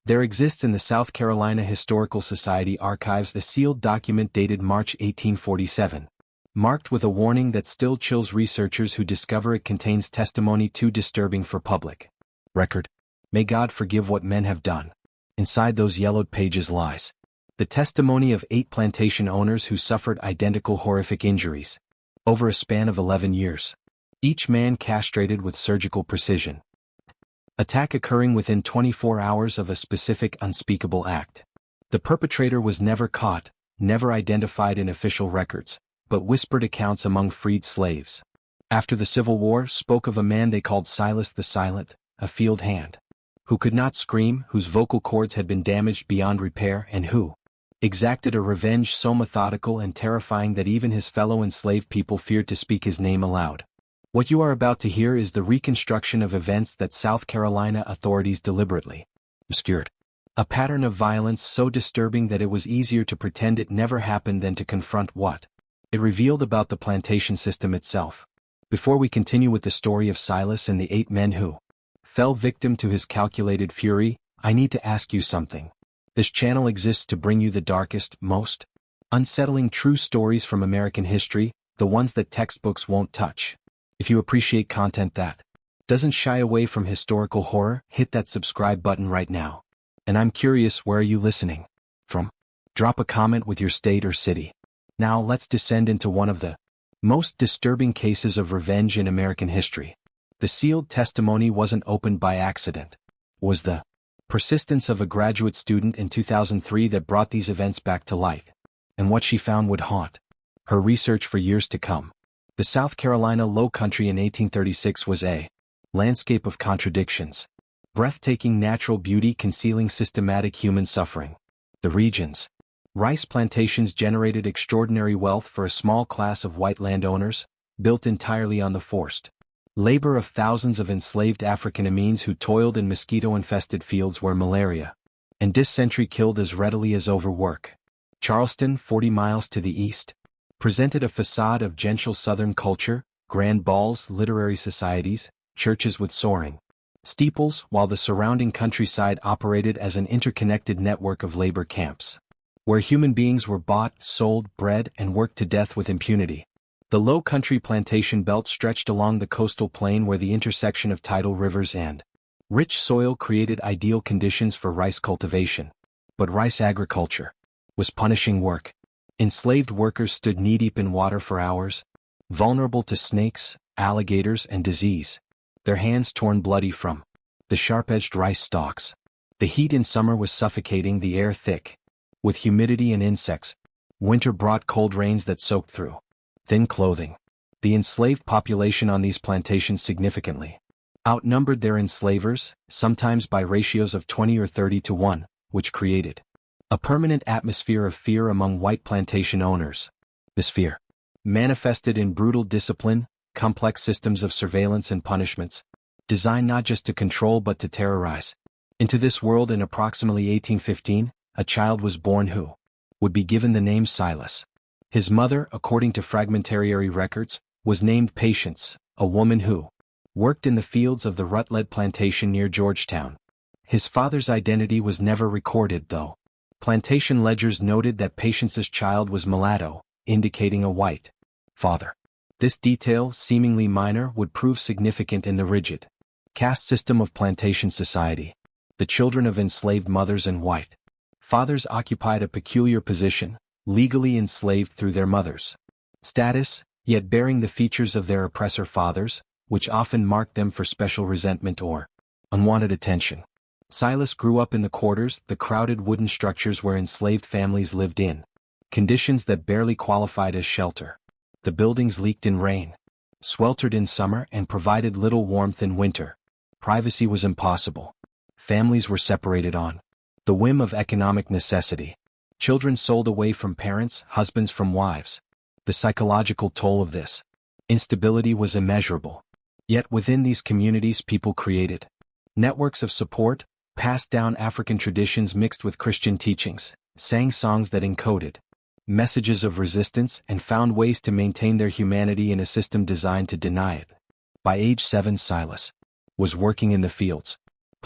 There exists in the South Carolina Historical Society archives a sealed document dated March 1847, marked with a warning that still chills researchers who discover it contains testimony too disturbing for public record. May God forgive what men have done. Inside those yellowed pages lies the testimony of 8 plantation owners who suffered identical horrific injuries over a span of 11 years. Each man castrated with surgical precision. Attack occurring within 24 hours of a specific unspeakable act. The perpetrator was never caught, never identified in official records, but whispered accounts among freed slaves. After the Civil War, spoke of a man they called Silas the Silent, a field hand, who could not scream, whose vocal cords had been damaged beyond repair, and who exacted a revenge so methodical and terrifying that even his fellow enslaved people feared to speak his name aloud. What you are about to hear is the reconstruction of events that South Carolina authorities deliberately obscured. A pattern of violence so disturbing that it was easier to pretend it never happened than to confront what it revealed about the plantation system itself. Before we continue with the story of Silas and the 8 men who fell victim to his calculated fury, I need to ask you something. This channel exists to bring you the darkest, most unsettling true stories from American history, the ones that textbooks won't touch. If you appreciate content that doesn't shy away from historical horror, hit that subscribe button right now. And I'm curious, where are you listening from? Drop a comment with your state or city. Now let's descend into one of the most disturbing cases of revenge in American history. The sealed testimony wasn't opened by accident. It was the persistence of a graduate student in 2003 that brought these events back to light, and what she found would haunt her research for years to come. The South Carolina Low Country in 1836 was a landscape of contradictions, breathtaking natural beauty concealing systematic human suffering. The region's rice plantations generated extraordinary wealth for a small class of white landowners, built entirely on the forced labor of thousands of enslaved African-Americans who toiled in mosquito-infested fields where malaria and dysentery killed as readily as overwork. Charleston, 40 miles to the east, presented a facade of genteel Southern culture, grand balls, literary societies, churches with soaring steeples, while the surrounding countryside operated as an interconnected network of labor camps, where human beings were bought, sold, bred, and worked to death with impunity. The Low Country plantation belt stretched along the coastal plain where the intersection of tidal rivers and rich soil created ideal conditions for rice cultivation. But rice agriculture was punishing work. Enslaved workers stood knee-deep in water for hours, vulnerable to snakes, alligators, and disease, their hands torn bloody from the sharp-edged rice stalks. The heat in summer was suffocating, the air thick with humidity and insects. Winter brought cold rains that soaked through thin clothing. The enslaved population on these plantations significantly outnumbered their enslavers, sometimes by ratios of 20 or 30 to 1, which created a permanent atmosphere of fear among white plantation owners. This fear manifested in brutal discipline, complex systems of surveillance and punishments, designed not just to control but to terrorize. Into this world in approximately 1815, a child was born who would be given the name Silas. His mother, according to fragmentary records, was named Patience, a woman who worked in the fields of the Rutledge plantation near Georgetown. His father's identity was never recorded, though plantation ledgers noted that Patience's child was mulatto, indicating a white father. This detail, seemingly minor, would prove significant in the rigid caste system of plantation society. The children of enslaved mothers and white fathers occupied a peculiar position, legally enslaved through their mothers' status, yet bearing the features of their oppressor fathers, which often marked them for special resentment or unwanted attention. Silas grew up in the quarters, the crowded wooden structures where enslaved families lived in conditions that barely qualified as shelter. The buildings leaked in rain, sweltered in summer, and provided little warmth in winter. Privacy was impossible. Families were separated on the whim of economic necessity. Children sold away from parents, husbands from wives. The psychological toll of this instability was immeasurable. Yet within these communities people created networks of support, passed down African traditions mixed with Christian teachings, sang songs that encoded messages of resistance, and found ways to maintain their humanity in a system designed to deny it. By age 7, Silas was working in the fields,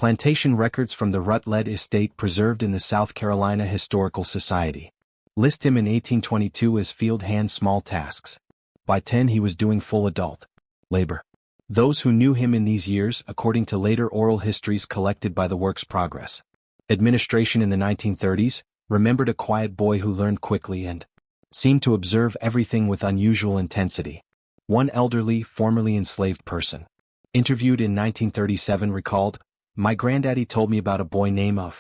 Plantation records from the Rutledge estate preserved in the South Carolina Historical Society list him in 1822 as field hand small tasks. By 10 he was doing full adult labor. Those who knew him in these years, according to later oral histories collected by the work's progress administration in the 1930s, remembered a quiet boy who learned quickly and seemed to observe everything with unusual intensity. One elderly, formerly enslaved person, interviewed in 1937, recalled, "My granddaddy told me about a boy named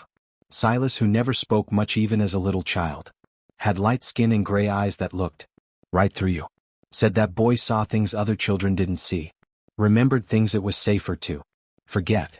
Silas who never spoke much even as a little child. Had light skin and gray eyes that looked right through you. Said that boy saw things other children didn't see. Remembered things it was safer to forget."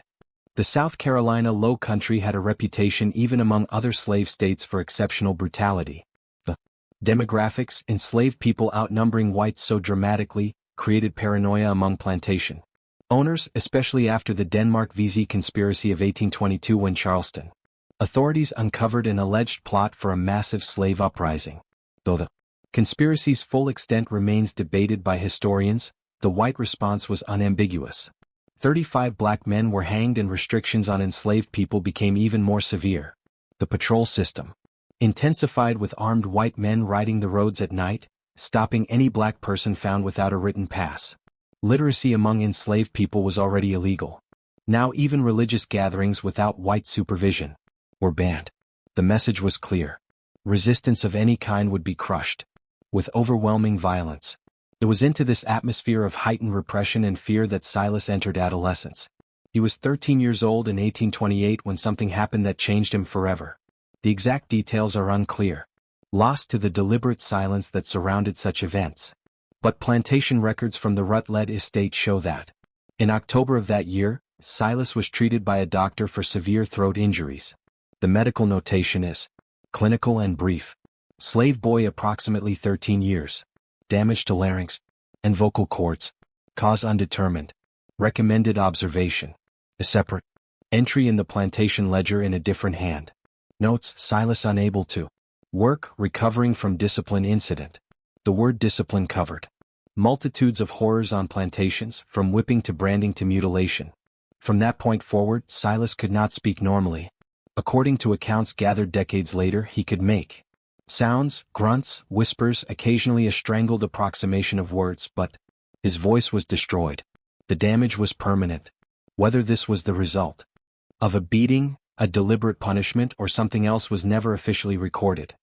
The South Carolina Low Country had a reputation even among other slave states for exceptional brutality. The demographics, enslaved people outnumbering whites so dramatically, created paranoia among plantation owners, especially after the Denmark-VZ conspiracy of 1822 when Charleston authorities uncovered an alleged plot for a massive slave uprising. Though the conspiracy's full extent remains debated by historians, the white response was unambiguous. 35 black men were hanged and restrictions on enslaved people became even more severe. The patrol system intensified with armed white men riding the roads at night, stopping any black person found without a written pass. Literacy among enslaved people was already illegal. Now even religious gatherings without white supervision were banned. The message was clear. Resistance of any kind would be crushed with overwhelming violence. It was into this atmosphere of heightened repression and fear that Silas entered adolescence. He was 13 years old in 1828 when something happened that changed him forever. The exact details are unclear, lost to the deliberate silence that surrounded such events. But plantation records from the Rutledge estate show that, in October of that year, Silas was treated by a doctor for severe throat injuries. The medical notation is clinical and brief. Slave boy approximately 13 years. Damage to larynx and vocal cords. Cause undetermined. Recommended observation. A separate entry in the plantation ledger in a different hand. Notes: Silas unable to work, recovering from discipline incident. The word discipline covered multitudes of horrors on plantations, from whipping to branding to mutilation. From that point forward, Silas could not speak normally. According to accounts gathered decades later, he could make sounds, grunts, whispers, occasionally a strangled approximation of words, but his voice was destroyed. The damage was permanent. Whether this was the result of a beating, a deliberate punishment, or something else was never officially recorded.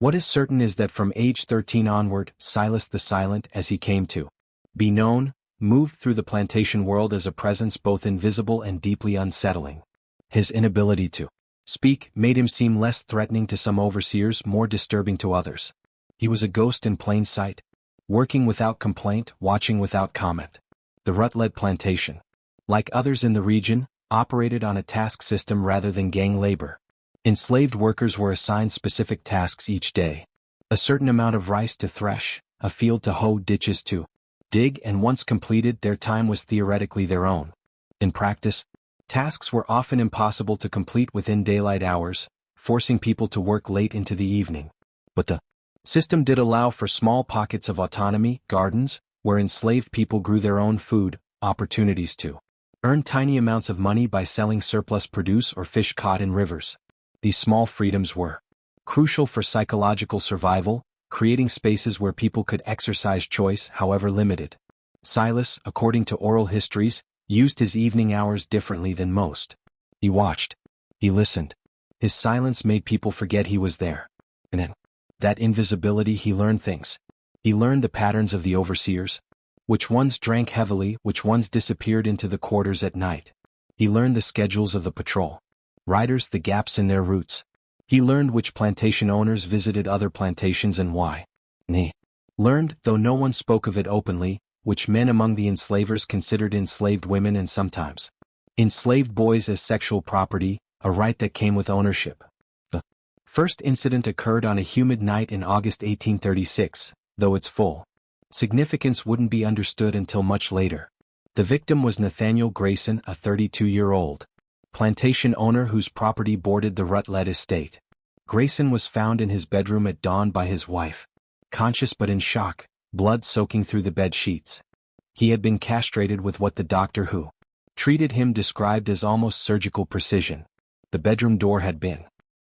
What is certain is that from age 13 onward, Silas the Silent, as he came to be known, moved through the plantation world as a presence both invisible and deeply unsettling. His inability to speak made him seem less threatening to some overseers, more disturbing to others. He was a ghost in plain sight, working without complaint, watching without comment. The Rutledge plantation, like others in the region, operated on a task system rather than gang labor. Enslaved workers were assigned specific tasks each day. A certain amount of rice to thresh, a field to hoe, ditches to dig, and once completed, their time was theoretically their own. In practice, tasks were often impossible to complete within daylight hours, forcing people to work late into the evening. But the system did allow for small pockets of autonomy, gardens, where enslaved people grew their own food, opportunities to earn tiny amounts of money by selling surplus produce or fish caught in rivers. These small freedoms were crucial for psychological survival, creating spaces where people could exercise choice, however limited. Silas, according to oral histories, used his evening hours differently than most. He watched. He listened. His silence made people forget he was there. And in that invisibility he learned things. He learned the patterns of the overseers. Which ones drank heavily, which ones disappeared into the quarters at night. He learned the schedules of the patrol riders, the gaps in their routes. He learned which plantation owners visited other plantations and why. And he learned, though no one spoke of it openly, which men among the enslavers considered enslaved women and sometimes enslaved boys as sexual property, a right that came with ownership. The first incident occurred on a humid night in August 1836, though its full significance wouldn't be understood until much later. The victim was Nathaniel Grayson, a 32-year-old plantation owner whose property bordered the Rutledge estate. Grayson was found in his bedroom at dawn by his wife, conscious but in shock, blood soaking through the bed sheets. He had been castrated with what the doctor who treated him described as almost surgical precision. The bedroom door had been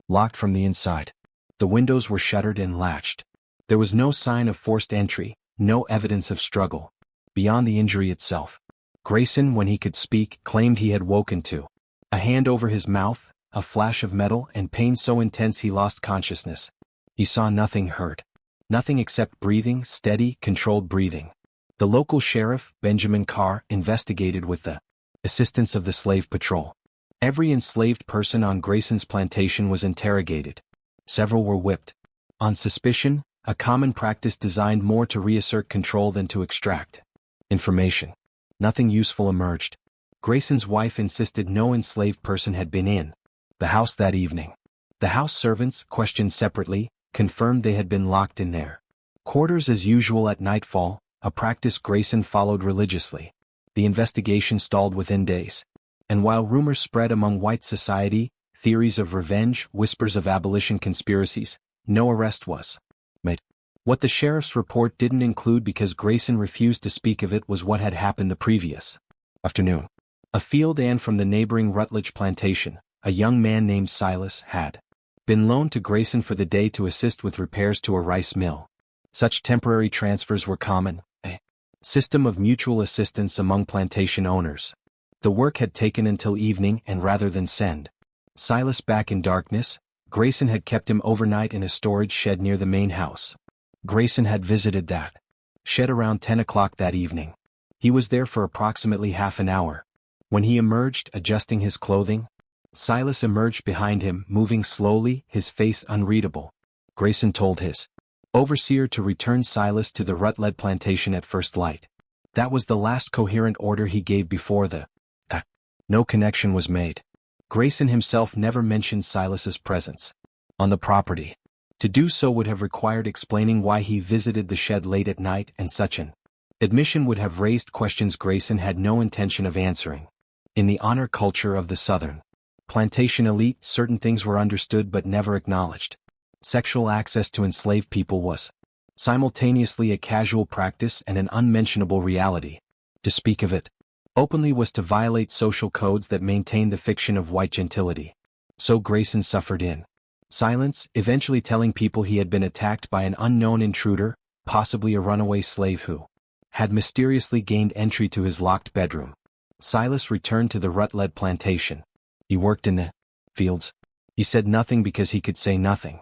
locked from the inside. The windows were shuttered and latched. There was no sign of forced entry, no evidence of struggle. Beyond the injury itself, Grayson, when he could speak, claimed he had woken to a hand over his mouth, a flash of metal, and pain so intense he lost consciousness. He saw nothing, heard nothing except breathing, steady, controlled breathing. The local sheriff, Benjamin Carr, investigated with the assistance of the slave patrol. Every enslaved person on Grayson's plantation was interrogated. Several were whipped. On suspicion, a common practice designed more to reassert control than to extract information. Nothing useful emerged. Grayson's wife insisted no enslaved person had been in the house that evening. The house servants, questioned separately, confirmed they had been locked in their quarters as usual at nightfall, a practice Grayson followed religiously. The investigation stalled within days. And while rumors spread among white society, theories of revenge, whispers of abolition conspiracies, no arrest was made. What the sheriff's report didn't include, because Grayson refused to speak of it, was what had happened the previous afternoon. A field hand from the neighboring Rutledge plantation, a young man named Silas, had been loaned to Grayson for the day to assist with repairs to a rice mill. Such temporary transfers were common, a system of mutual assistance among plantation owners. The work had taken until evening, and rather than send Silas back in darkness, Grayson had kept him overnight in a storage shed near the main house. Grayson had visited that shed around 10 o'clock that evening. He was there for approximately half an hour. When he emerged, adjusting his clothing, Silas emerged behind him, moving slowly, his face unreadable. Grayson told his overseer to return Silas to the Rutledge plantation at first light. That was the last coherent order he gave before the no connection was made. Grayson himself never mentioned Silas's presence on the property. To do so would have required explaining why he visited the shed late at night, and such an admission would have raised questions Grayson had no intention of answering. In the honor culture of the Southern plantation elite, certain things were understood but never acknowledged. Sexual access to enslaved people was simultaneously a casual practice and an unmentionable reality. To speak of it openly was to violate social codes that maintained the fiction of white gentility. So Grayson suffered in silence, eventually telling people he had been attacked by an unknown intruder, possibly a runaway slave who had mysteriously gained entry to his locked bedroom. Silas returned to the Rutledge plantation. He worked in the fields. He said nothing because he could say nothing.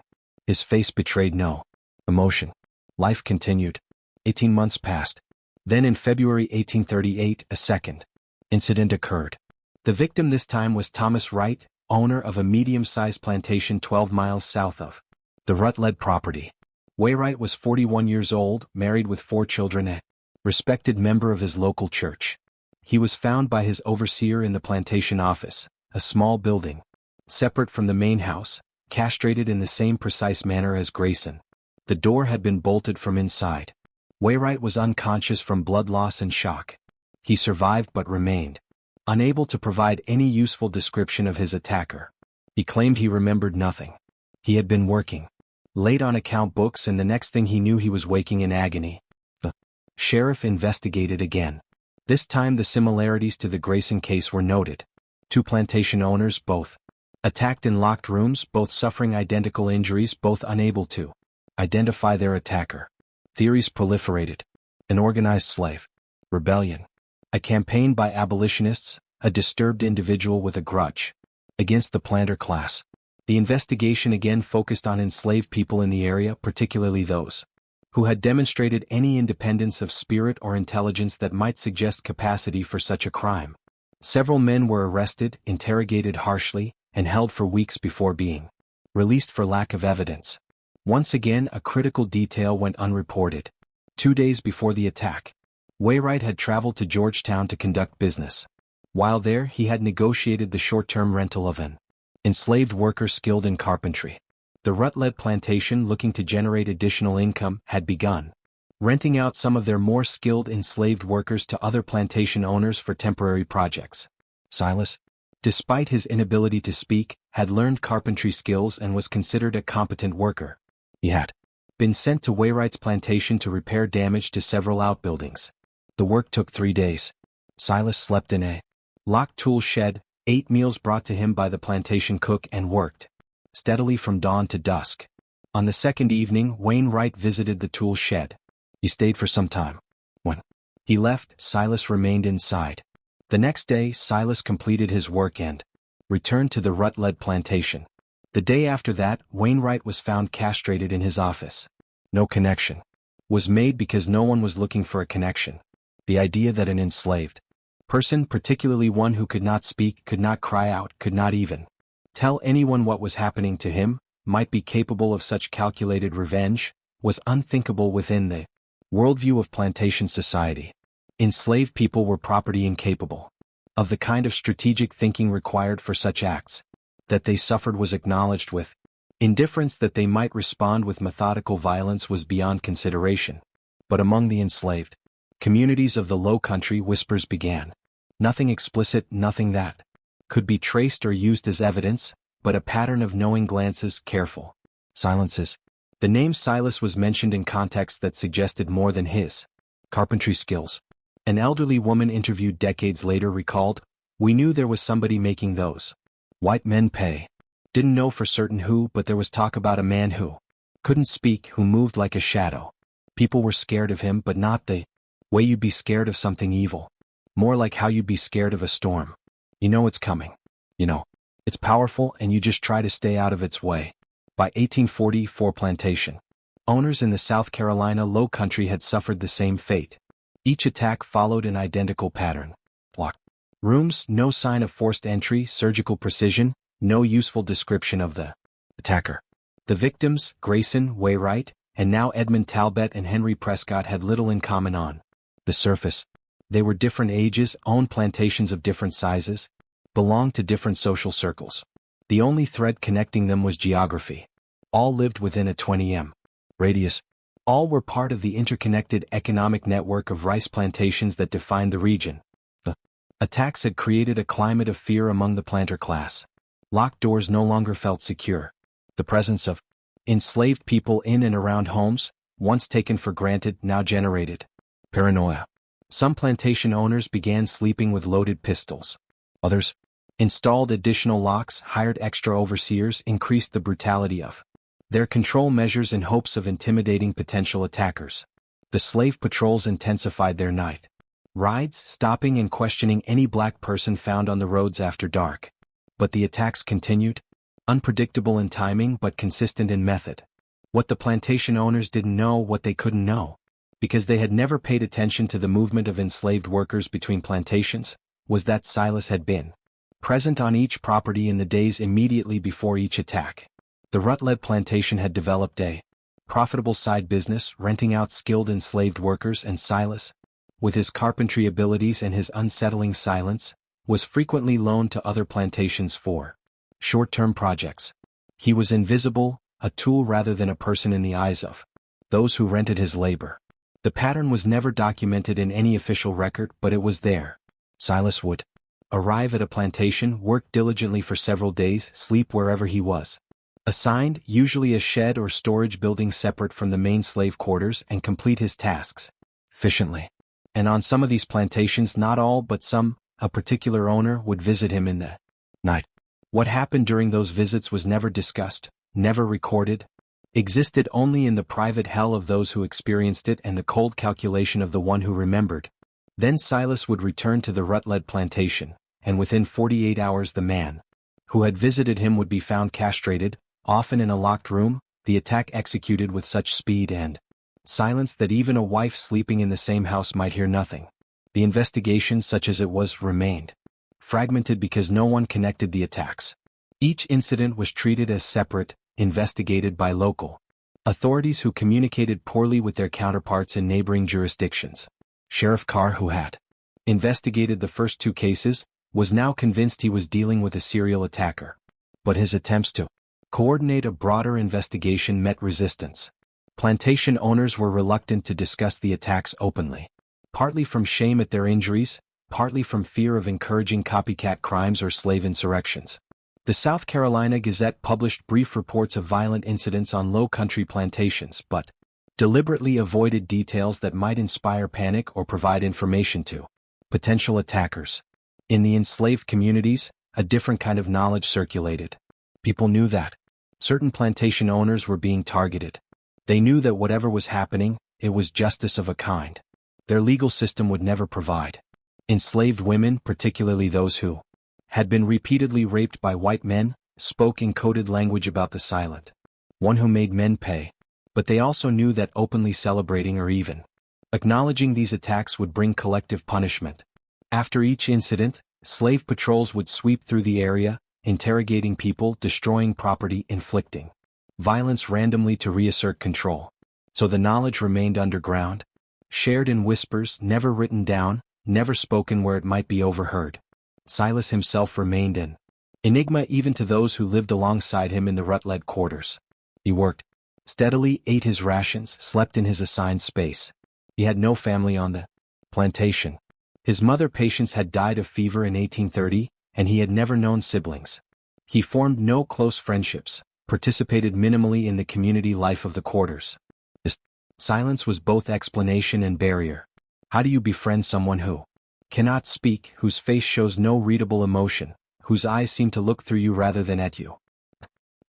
His face betrayed no emotion. Life continued. 18 months passed. Then in February 1838, a second incident occurred. The victim this time was Thomas Wright, owner of a medium-sized plantation 12 miles south of the Rutledge property. Wainwright was 41 years old, married with 4 children, a respected member of his local church. He was found by his overseer in the plantation office, a small building, separate from the main house, castrated in the same precise manner as Grayson. The door had been bolted from inside. Wainwright was unconscious from blood loss and shock. He survived but remained unable to provide any useful description of his attacker. He claimed he remembered nothing. He had been working late on account books, and the next thing he knew he was waking in agony. The sheriff investigated again. This time the similarities to the Grayson case were noted. 2 plantation owners, both attacked in locked rooms, both suffering identical injuries, both unable to identify their attacker. Theories proliferated. An organized slave rebellion. A campaign by abolitionists, a disturbed individual with a grudge against the planter class. The investigation again focused on enslaved people in the area, particularly those who had demonstrated any independence of spirit or intelligence that might suggest capacity for such a crime. Several men were arrested, interrogated harshly, and held for weeks before being released for lack of evidence. Once again, a critical detail went unreported. 2 days before the attack, Wainwright had traveled to Georgetown to conduct business. While there, he had negotiated the short-term rental of an enslaved worker skilled in carpentry. The Rutledge plantation, looking to generate additional income, had begun renting out some of their more skilled enslaved workers to other plantation owners for temporary projects. Silas, despite his inability to speak, had learned carpentry skills and was considered a competent worker. He had been sent to Wainwright's plantation to repair damage to several outbuildings. The work took 3 days. Silas slept in a Locked tool shed, ate meals brought to him by the plantation cook and worked steadily from dawn to dusk. On the second evening, Wainwright visited the tool shed. He stayed for some time. When he left, Silas remained inside. The next day, Silas completed his work and returned to the Rutledge plantation. The day after that, Wainwright was found castrated in his office. No connection was made because no one was looking for a connection. The idea that an enslaved person, particularly one who could not speak, could not cry out, could not even tell anyone what was happening to him, might be capable of such calculated revenge, was unthinkable within the worldview of plantation society. Enslaved people were property incapable of the kind of strategic thinking required for such acts. That they suffered was acknowledged with indifference. That they might respond with methodical violence was beyond consideration. But among the enslaved communities of the Low Country, whispers began. Nothing explicit, nothing that could be traced or used as evidence, but a pattern of knowing glances, careful silences. The name Silas was mentioned in context that suggested more than his carpentry skills. An elderly woman interviewed decades later recalled, "We knew there was somebody making those white men pay. Didn't know for certain who, but there was talk about a man who couldn't speak, who moved like a shadow. People were scared of him, but not the way you'd be scared of something evil. More like how you'd be scared of a storm. You know it's coming. You know it's powerful and you just try to stay out of its way." By 1844, plantation owners in the South Carolina Low Country had suffered the same fate. Each attack followed an identical pattern. Locked rooms, no sign of forced entry, surgical precision, no useful description of the attacker. The victims, Grayson, Wainwright, and now Edmund Talbot and Henry Prescott, had little in common on the surface. They were different ages, owned plantations of different sizes, belonged to different social circles. The only thread connecting them was geography. All lived within a 20 m radius. All were part of the interconnected economic network of rice plantations that defined the region. The attacks had created a climate of fear among the planter class. Locked doors no longer felt secure. The presence of enslaved people in and around homes, once taken for granted, now generated paranoia. Some plantation owners began sleeping with loaded pistols. Others installed additional locks, hired extra overseers, increased the brutality of their control measures in hopes of intimidating potential attackers. The slave patrols intensified their night rides, stopping and questioning any black person found on the roads after dark. But the attacks continued, unpredictable in timing but consistent in method. What the plantation owners didn't know, what they couldn't know, because they had never paid attention to the movement of enslaved workers between plantations, was that Silas had been present on each property in the days immediately before each attack. The Rutledge plantation had developed a profitable side business, renting out skilled enslaved workers, and Silas, with his carpentry abilities and his unsettling silence, was frequently loaned to other plantations for short-term projects. He was invisible, a tool rather than a person in the eyes of those who rented his labor. The pattern was never documented in any official record, but it was there. Silas would arrive at a plantation, work diligently for several days, sleep wherever he was assigned, usually a shed or storage building separate from the main slave quarters, and complete his tasks efficiently. And on some of these plantations, not all but some, a particular owner would visit him in the night. What happened during those visits was never discussed, never recorded, existed only in the private hell of those who experienced it and the cold calculation of the one who remembered. Then Silas would return to the Rutledge plantation, and within 48 hours the man who had visited him would be found castrated, often in a locked room, the attack executed with such speed and silence that even a wife sleeping in the same house might hear nothing. The investigation, such as it was, remained fragmented because no one connected the attacks. Each incident was treated as separate, investigated by local authorities who communicated poorly with their counterparts in neighboring jurisdictions. Sheriff Carr, who had investigated the first two cases, was now convinced he was dealing with a serial attacker. But his attempts to coordinate a broader investigation met resistance. Plantation owners were reluctant to discuss the attacks openly, partly from shame at their injuries, partly from fear of encouraging copycat crimes or slave insurrections. The South Carolina Gazette published brief reports of violent incidents on Low Country plantations, but deliberately avoided details that might inspire panic or provide information to potential attackers. In the enslaved communities, a different kind of knowledge circulated. People knew that certain plantation owners were being targeted. They knew that whatever was happening, it was justice of a kind their legal system would never provide. Enslaved women, particularly those who had been repeatedly raped by white men, spoke in coded language about the silent one who made men pay. But they also knew that openly celebrating or even acknowledging these attacks would bring collective punishment. After each incident, slave patrols would sweep through the area, interrogating people, destroying property, inflicting violence randomly to reassert control. So the knowledge remained underground, shared in whispers, never written down, never spoken where it might be overheard. Silas himself remained an enigma even to those who lived alongside him in the rut-led quarters. He worked steadily, ate his rations, slept in his assigned space. He had no family on the plantation. His mother, Patience, had died of fever in 1830, and he had never known siblings. He formed no close friendships, participated minimally in the community life of the quarters. His silence was both explanation and barrier. How do you befriend someone who cannot speak, whose face shows no readable emotion, whose eyes seem to look through you rather than at you?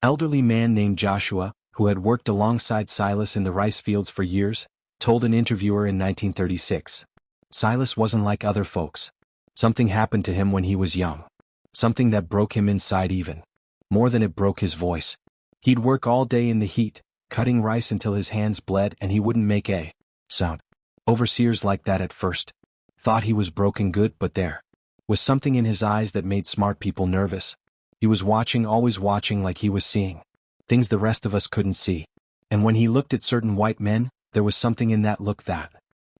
Elderly man named Joshua, who had worked alongside Silas in the rice fields for years, told an interviewer in 1936. Silas wasn't like other folks. Something happened to him when he was young. Something that broke him inside even more than it broke his voice. He'd work all day in the heat, cutting rice until his hands bled and he wouldn't make a sound. Overseers like that at first thought he was broken good, but there was something in his eyes that made smart people nervous. He was watching, always watching, like he was seeing things the rest of us couldn't see. And when he looked at certain white men, there was something in that look that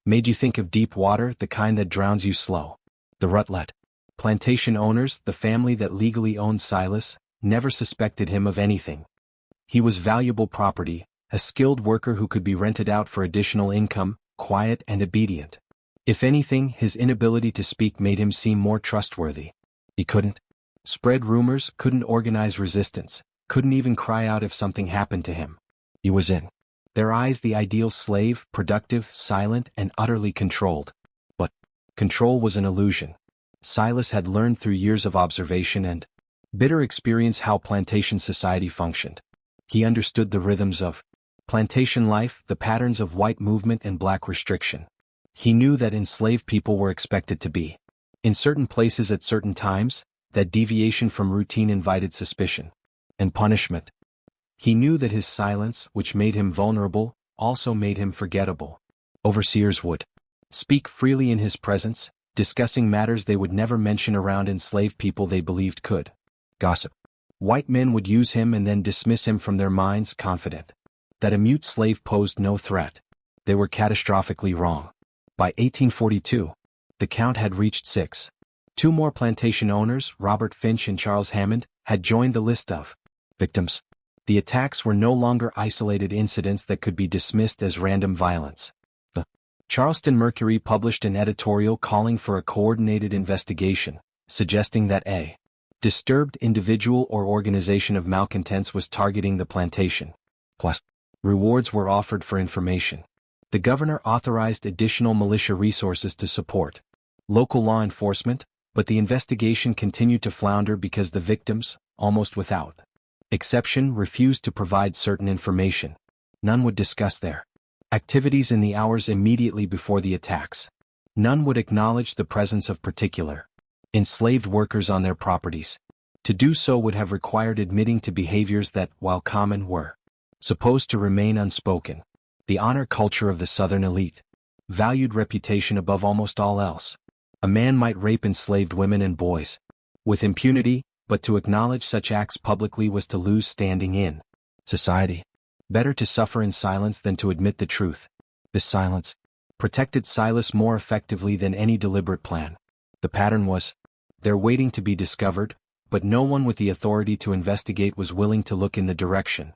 made you think of deep water, the kind that drowns you slow. The Rutlet plantation owners, the family that legally owned Silas, never suspected him of anything. He was valuable property, a skilled worker who could be rented out for additional income, quiet and obedient. If anything, his inability to speak made him seem more trustworthy. He couldn't spread rumors, couldn't organize resistance, couldn't even cry out if something happened to him. He was in their eyes the ideal slave, productive, silent, and utterly controlled. But control was an illusion. Silas had learned through years of observation and bitter experience how plantation society functioned. He understood the rhythms of plantation life, the patterns of white movement and black restriction. He knew that enslaved people were expected to be in certain places at certain times, that deviation from routine invited suspicion and punishment. He knew that his silence, which made him vulnerable, also made him forgettable. Overseers would speak freely in his presence, discussing matters they would never mention around enslaved people they believed could gossip. White men would use him and then dismiss him from their minds, confident that a mute slave posed no threat. They were catastrophically wrong. By 1842, the count had reached 6. Two more plantation owners, Robert Finch and Charles Hammond, had joined the list of victims. The attacks were no longer isolated incidents that could be dismissed as random violence. The Charleston Mercury published an editorial calling for a coordinated investigation, suggesting that a disturbed individual or organization of malcontents was targeting the plantation. Plus, rewards were offered for information. The governor authorized additional militia resources to support local law enforcement, but the investigation continued to flounder because the victims, almost without exception, refused to provide certain information. None would discuss their activities in the hours immediately before the attacks. None would acknowledge the presence of particular enslaved workers on their properties. To do so would have required admitting to behaviors that, while common, were supposed to remain unspoken. The honor culture of the Southern elite valued reputation above almost all else. A man might rape enslaved women and boys with impunity, but to acknowledge such acts publicly was to lose standing in society. Better to suffer in silence than to admit the truth. This silence protected Silas more effectively than any deliberate plan. The pattern was there waiting to be discovered, but no one with the authority to investigate was willing to look in the direction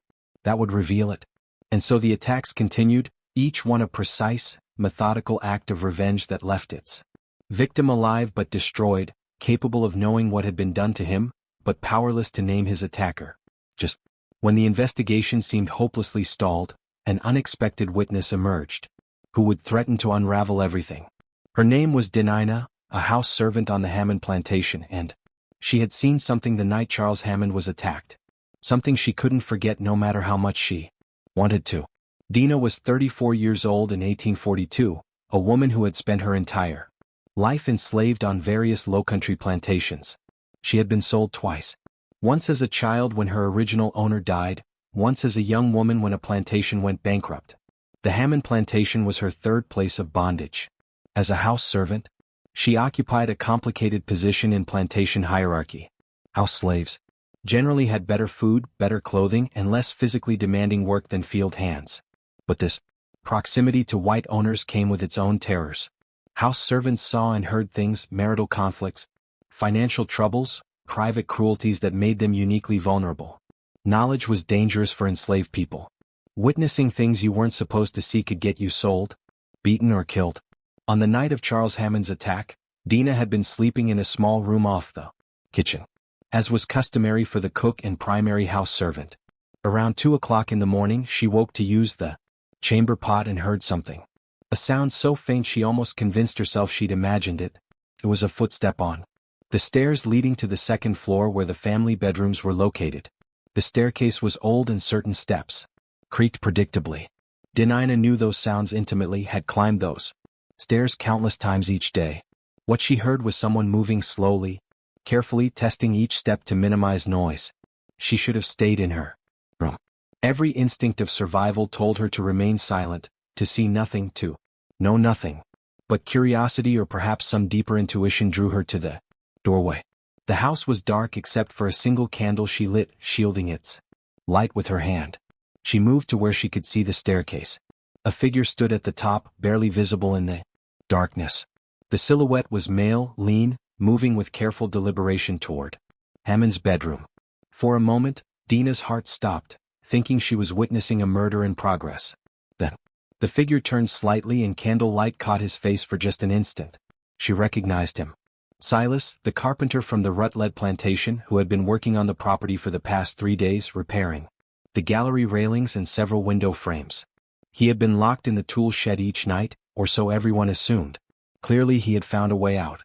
that would reveal it. And so the attacks continued, each one a precise, methodical act of revenge that left its victim alive but destroyed, capable of knowing what had been done to him, but powerless to name his attacker. Just when the investigation seemed hopelessly stalled, an unexpected witness emerged, who would threaten to unravel everything. Her name was Denina, a house servant on the Hammond plantation, and she had seen something the night Charles Hammond was attacked. Something she couldn't forget no matter how much she wanted to. Dina was 34 years old in 1842, a woman who had spent her entire life enslaved on various lowcountry plantations. She had been sold twice. Once as a child when her original owner died, once as a young woman when a plantation went bankrupt. The Hammond plantation was her third place of bondage. As a house servant, she occupied a complicated position in plantation hierarchy. House slaves generally had better food, better clothing, and less physically demanding work than field hands. But this proximity to white owners came with its own terrors. House servants saw and heard things, marital conflicts, financial troubles, private cruelties that made them uniquely vulnerable. Knowledge was dangerous for enslaved people. Witnessing things you weren't supposed to see could get you sold, beaten, or killed. On the night of Charles Hammond's attack, Dina had been sleeping in a small room off the kitchen, as was customary for the cook and primary house servant. Around 2 o'clock in the morning, she woke to use the chamber pot and heard something. A sound so faint she almost convinced herself she'd imagined it. It was a footstep on the stairs leading to the second floor where the family bedrooms were located. The staircase was old and certain steps creaked predictably. Dina knew those sounds intimately, had climbed those stairs countless times each day. What she heard was someone moving slowly, carefully testing each step to minimize noise. She should have stayed in her room. Every instinct of survival told her to remain silent, to see nothing, to know nothing. But curiosity or perhaps some deeper intuition drew her to the doorway. The house was dark except for a single candle she lit, shielding its light with her hand. She moved to where she could see the staircase. A figure stood at the top, barely visible in the darkness. The silhouette was male, lean, moving with careful deliberation toward Hammond's bedroom. For a moment, Dina's heart stopped, thinking she was witnessing a murder in progress. Then, the figure turned slightly and candlelight caught his face for just an instant. She recognized him. Silas, the carpenter from the Rutledge plantation who had been working on the property for the past 3 days repairing the gallery railings and several window frames. He had been locked in the tool shed each night, or so everyone assumed. Clearly he had found a way out.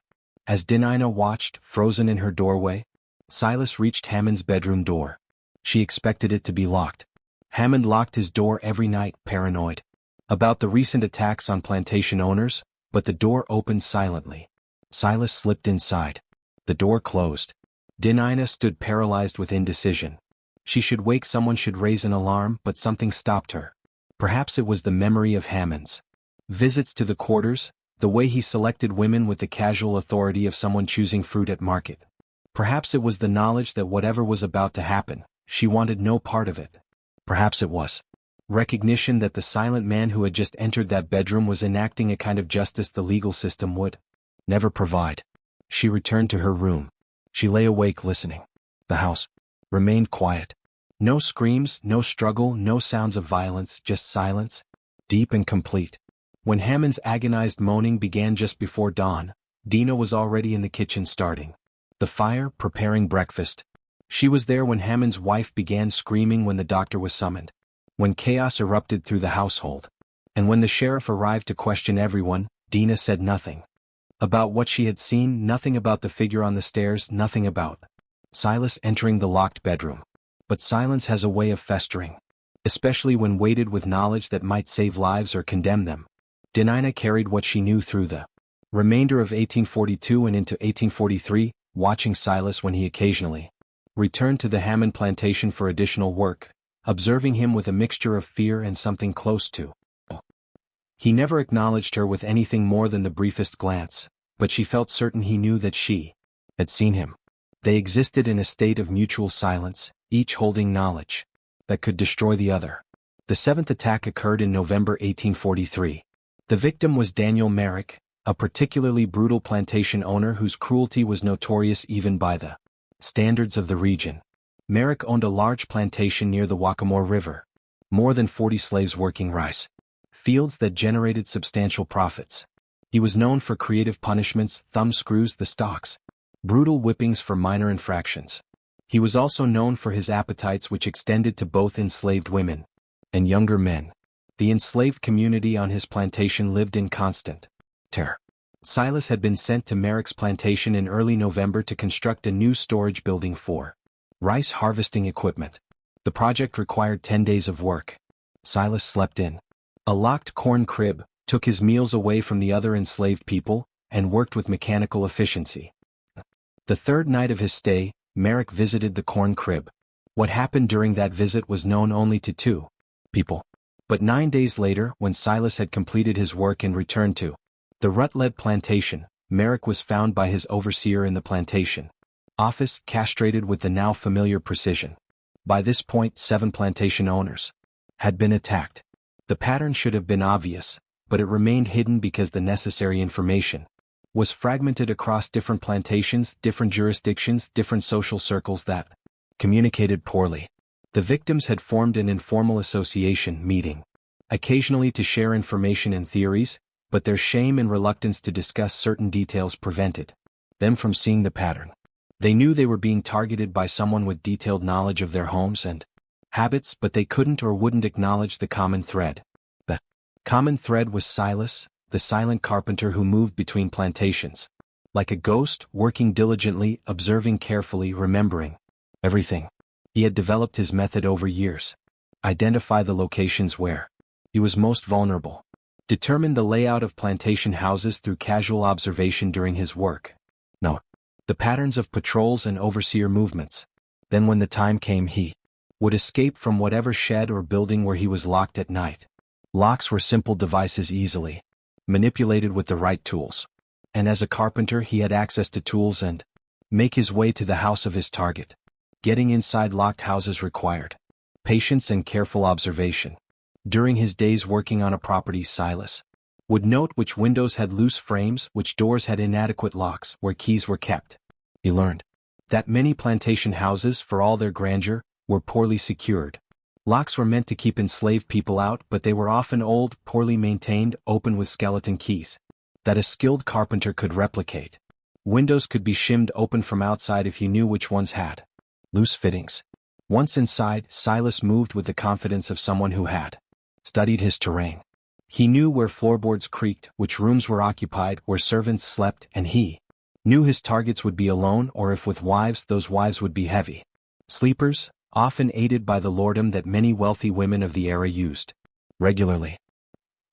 As Dina watched, frozen in her doorway, Silas reached Hammond's bedroom door. She expected it to be locked. Hammond locked his door every night, paranoid about the recent attacks on plantation owners, but the door opened silently. Silas slipped inside. The door closed. Dina stood paralyzed with indecision. She should wake someone, should raise an alarm, but something stopped her. Perhaps it was the memory of Hammond's visits to the quarters, the way he selected women with the casual authority of someone choosing fruit at market. Perhaps it was the knowledge that whatever was about to happen, she wanted no part of it. Perhaps it was recognition that the silent man who had just entered that bedroom was enacting a kind of justice the legal system would never provide. She returned to her room. She lay awake listening. The house remained quiet. No screams, no struggle, no sounds of violence, just silence, deep and complete. When Hammond's agonized moaning began just before dawn, Dina was already in the kitchen starting the fire, preparing breakfast. She was there when Hammond's wife began screaming, when the doctor was summoned, when chaos erupted through the household, and when the sheriff arrived to question everyone. Dina said nothing about what she had seen, nothing about the figure on the stairs, nothing about Silas entering the locked bedroom. But silence has a way of festering, especially when weighted with knowledge that might save lives or condemn them. Dina carried what she knew through the remainder of 1842 and into 1843, watching Silas when he occasionally returned to the Hammond plantation for additional work, observing him with a mixture of fear and something close to awe. He never acknowledged her with anything more than the briefest glance, but she felt certain he knew that she had seen him. They existed in a state of mutual silence, each holding knowledge that could destroy the other. The seventh attack occurred in November 1843. The victim was Daniel Merrick, a particularly brutal plantation owner whose cruelty was notorious even by the standards of the region. Merrick owned a large plantation near the Waccamaw River, more than 40 slaves working rice fields that generated substantial profits. He was known for creative punishments, thumb screws, the stocks, brutal whippings for minor infractions. He was also known for his appetites, which extended to both enslaved women and younger men. The enslaved community on his plantation lived in constant terror. Silas had been sent to Merrick's plantation in early November to construct a new storage building for rice harvesting equipment. The project required 10 days of work. Silas slept in a locked corn crib, took his meals away from the other enslaved people, and worked with mechanical efficiency. The third night of his stay, Merrick visited the corn crib. What happened during that visit was known only to two people. But 9 days later, when Silas had completed his work and returned to the Rutledge plantation, Merrick was found by his overseer in the plantation office, castrated with the now familiar precision. By this point, 7 plantation owners had been attacked. The pattern should have been obvious, but it remained hidden because the necessary information was fragmented across different plantations, different jurisdictions, different social circles that communicated poorly. The victims had formed an informal association meeting, occasionally to share information and theories, but their shame and reluctance to discuss certain details prevented them from seeing the pattern. They knew they were being targeted by someone with detailed knowledge of their homes and habits, but they couldn't or wouldn't acknowledge the common thread. The common thread was Silas, the silent carpenter who moved between plantations, like a ghost, working diligently, observing carefully, remembering everything. He had developed his method over years. Identify the locations where he was most vulnerable. Determine the layout of plantation houses through casual observation during his work. Note the patterns of patrols and overseer movements. Then when the time came, he would escape from whatever shed or building where he was locked at night. Locks were simple devices easily manipulated with the right tools. And as a carpenter, he had access to tools and make his way to the house of his target. Getting inside locked houses required patience and careful observation. During his days working on a property, Silas would note which windows had loose frames, which doors had inadequate locks, where keys were kept. He learned that many plantation houses, for all their grandeur, were poorly secured. Locks were meant to keep enslaved people out, but they were often old, poorly maintained, open with skeleton keys that a skilled carpenter could replicate. Windows could be shimmed open from outside if you knew which ones had loose fittings. Once inside, Silas moved with the confidence of someone who had studied his terrain. He knew where floorboards creaked, which rooms were occupied, where servants slept, and he knew his targets would be alone, or if with wives, those wives would be heavy sleepers, often aided by the lordom that many wealthy women of the era used regularly.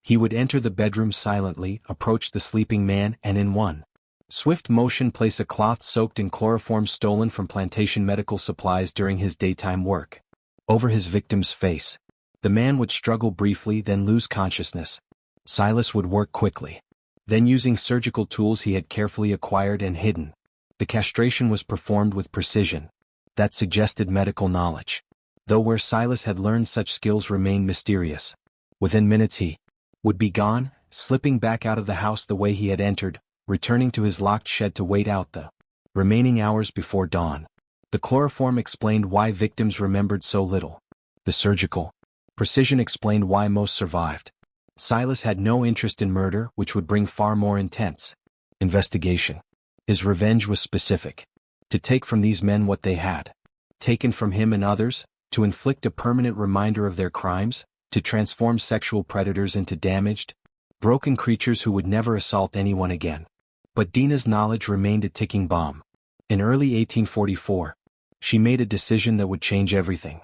He would enter the bedroom silently, approach the sleeping man, and in one swift motion place a cloth soaked in chloroform stolen from plantation medical supplies during his daytime work over his victim's face. The man would struggle briefly, then lose consciousness. Silas would work quickly. Then, using surgical tools he had carefully acquired and hidden, the castration was performed with precision that suggested medical knowledge. Though where Silas had learned such skills remained mysterious. Within minutes he would be gone, slipping back out of the house the way he had entered, returning to his locked shed to wait out the remaining hours before dawn. The chloroform explained why victims remembered so little. The surgical precision explained why most survived. Silas had no interest in murder, which would bring far more intense investigation. His revenge was specific. To take from these men what they had taken from him and others, to inflict a permanent reminder of their crimes, to transform sexual predators into damaged, broken creatures who would never assault anyone again. But Dina's knowledge remained a ticking bomb. In early 1844, she made a decision that would change everything.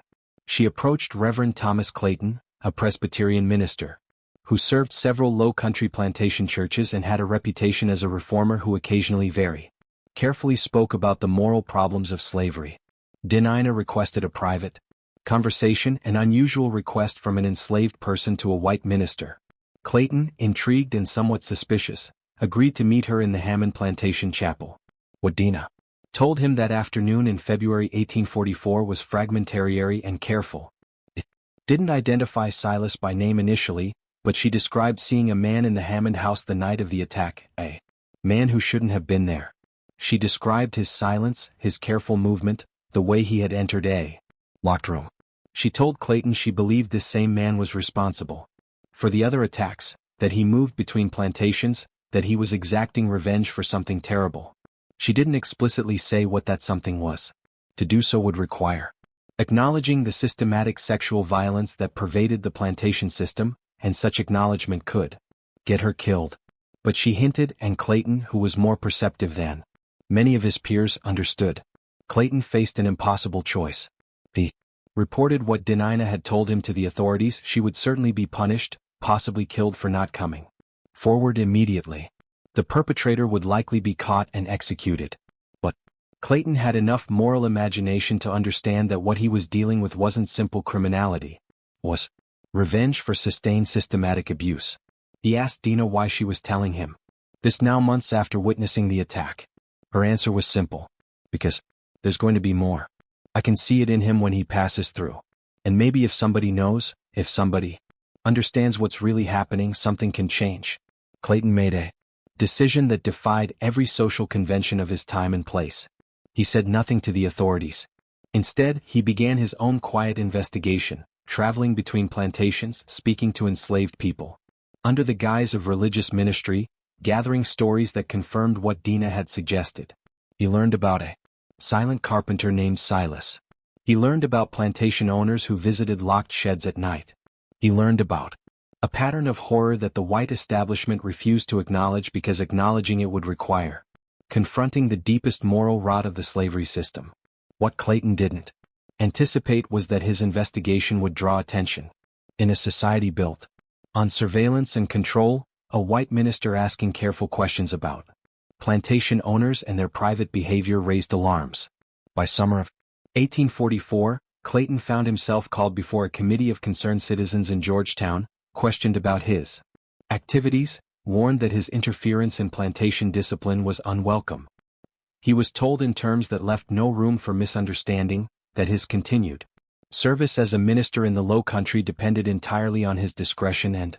She approached Reverend Thomas Clayton, a Presbyterian minister, who served several low-country plantation churches and had a reputation as a reformer who occasionally very carefully spoke about the moral problems of slavery. Dina requested a private conversation, an unusual request from an enslaved person to a white minister. Clayton, intrigued and somewhat suspicious, agreed to meet her in the Hammond Plantation Chapel. What Dina told him that afternoon in February 1844 was fragmentary and careful. It didn't identify Silas by name initially, but she described seeing a man in the Hammond house the night of the attack, a man who shouldn't have been there. She described his silence, his careful movement, the way he had entered a locked room. She told Clayton she believed this same man was responsible for the other attacks, that he moved between plantations, that he was exacting revenge for something terrible. She didn't explicitly say what that something was. To do so would require acknowledging the systematic sexual violence that pervaded the plantation system, and such acknowledgement could get her killed. But she hinted, and Clayton, who was more perceptive than many of his peers, understood. Clayton faced an impossible choice. He reported what Dinah had told him to the authorities. She would certainly be punished, possibly killed for not coming forward immediately. The perpetrator would likely be caught and executed. But Clayton had enough moral imagination to understand that what he was dealing with wasn't simple criminality. Was revenge for sustained systematic abuse. He asked Dinah why she was telling him this now months after witnessing the attack. Her answer was simple. Because there's going to be more. I can see it in him when he passes through. And maybe if somebody knows, if somebody understands what's really happening, something can change. Clayton made a decision that defied every social convention of his time and place. He said nothing to the authorities. Instead, he began his own quiet investigation, traveling between plantations, speaking to enslaved people. Under the guise of religious ministry, gathering stories that confirmed what Dinah had suggested. He learned about a silent carpenter named Silas. He learned about plantation owners who visited locked sheds at night. He learned about a pattern of horror that the white establishment refused to acknowledge because acknowledging it would require confronting the deepest moral rot of the slavery system. What Clayton didn't anticipate was that his investigation would draw attention. In a society built on surveillance and control, a white minister asking careful questions about plantation owners and their private behavior raised alarms. By summer of 1844, Clayton found himself called before a committee of concerned citizens in Georgetown, questioned about his activities, warned that his interference in plantation discipline was unwelcome. He was told in terms that left no room for misunderstanding that his continued service as a minister in the Low Country depended entirely on his discretion and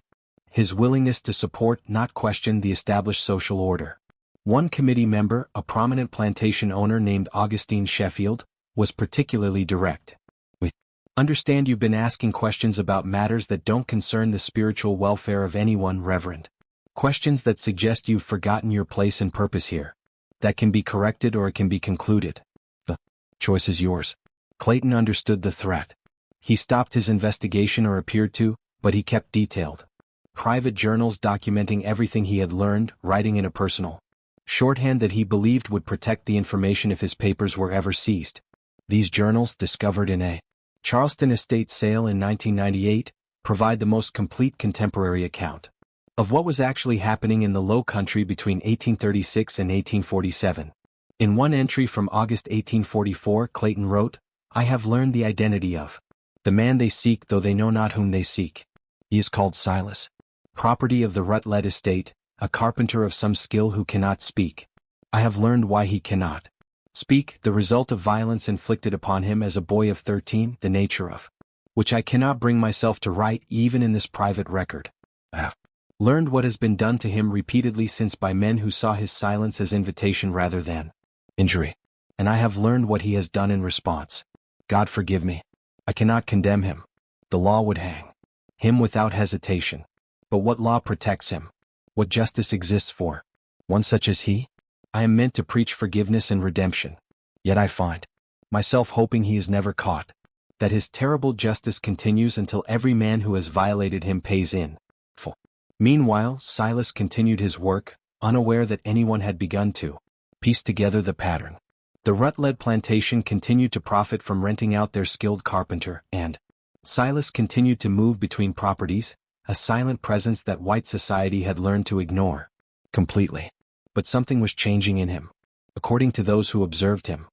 his willingness to support, not question, the established social order. One committee member, a prominent plantation owner named Augustine Sheffield, was particularly direct. We understand you've been asking questions about matters that don't concern the spiritual welfare of anyone, Reverend. Questions that suggest you've forgotten your place and purpose here. That can be corrected or it can be concluded. The choice is yours. Clayton understood the threat. He stopped his investigation, or appeared to, but he kept detailed private journals documenting everything he had learned, writing in a personal shorthand that he believed would protect the information if his papers were ever seized. These journals, discovered in a Charleston estate sale in 1998, provide the most complete contemporary account of what was actually happening in the Low Country between 1836 and 1847. In one entry from August 1844, Clayton wrote, "I have learned the identity of the man they seek, though they know not whom they seek. He is called Silas, property of the Rutledge estate, a carpenter of some skill who cannot speak. I have learned why he cannot speak, the result of violence inflicted upon him as a boy of 13, the nature of which I cannot bring myself to write even in this private record. I have learned what has been done to him repeatedly since by men who saw his silence as invitation rather than injury. And I have learned what he has done in response. God forgive me. I cannot condemn him. The law would hang him without hesitation. But what law protects him? What justice exists for one such as he? I am meant to preach forgiveness and redemption. Yet I find myself hoping he is never caught, that his terrible justice continues until every man who has violated him pays in full." Meanwhile, Silas continued his work, unaware that anyone had begun to piece together the pattern. The Rutledge plantation continued to profit from renting out their skilled carpenter, and Silas continued to move between properties, a silent presence that white society had learned to ignore completely. But something was changing in him, according to those who observed him.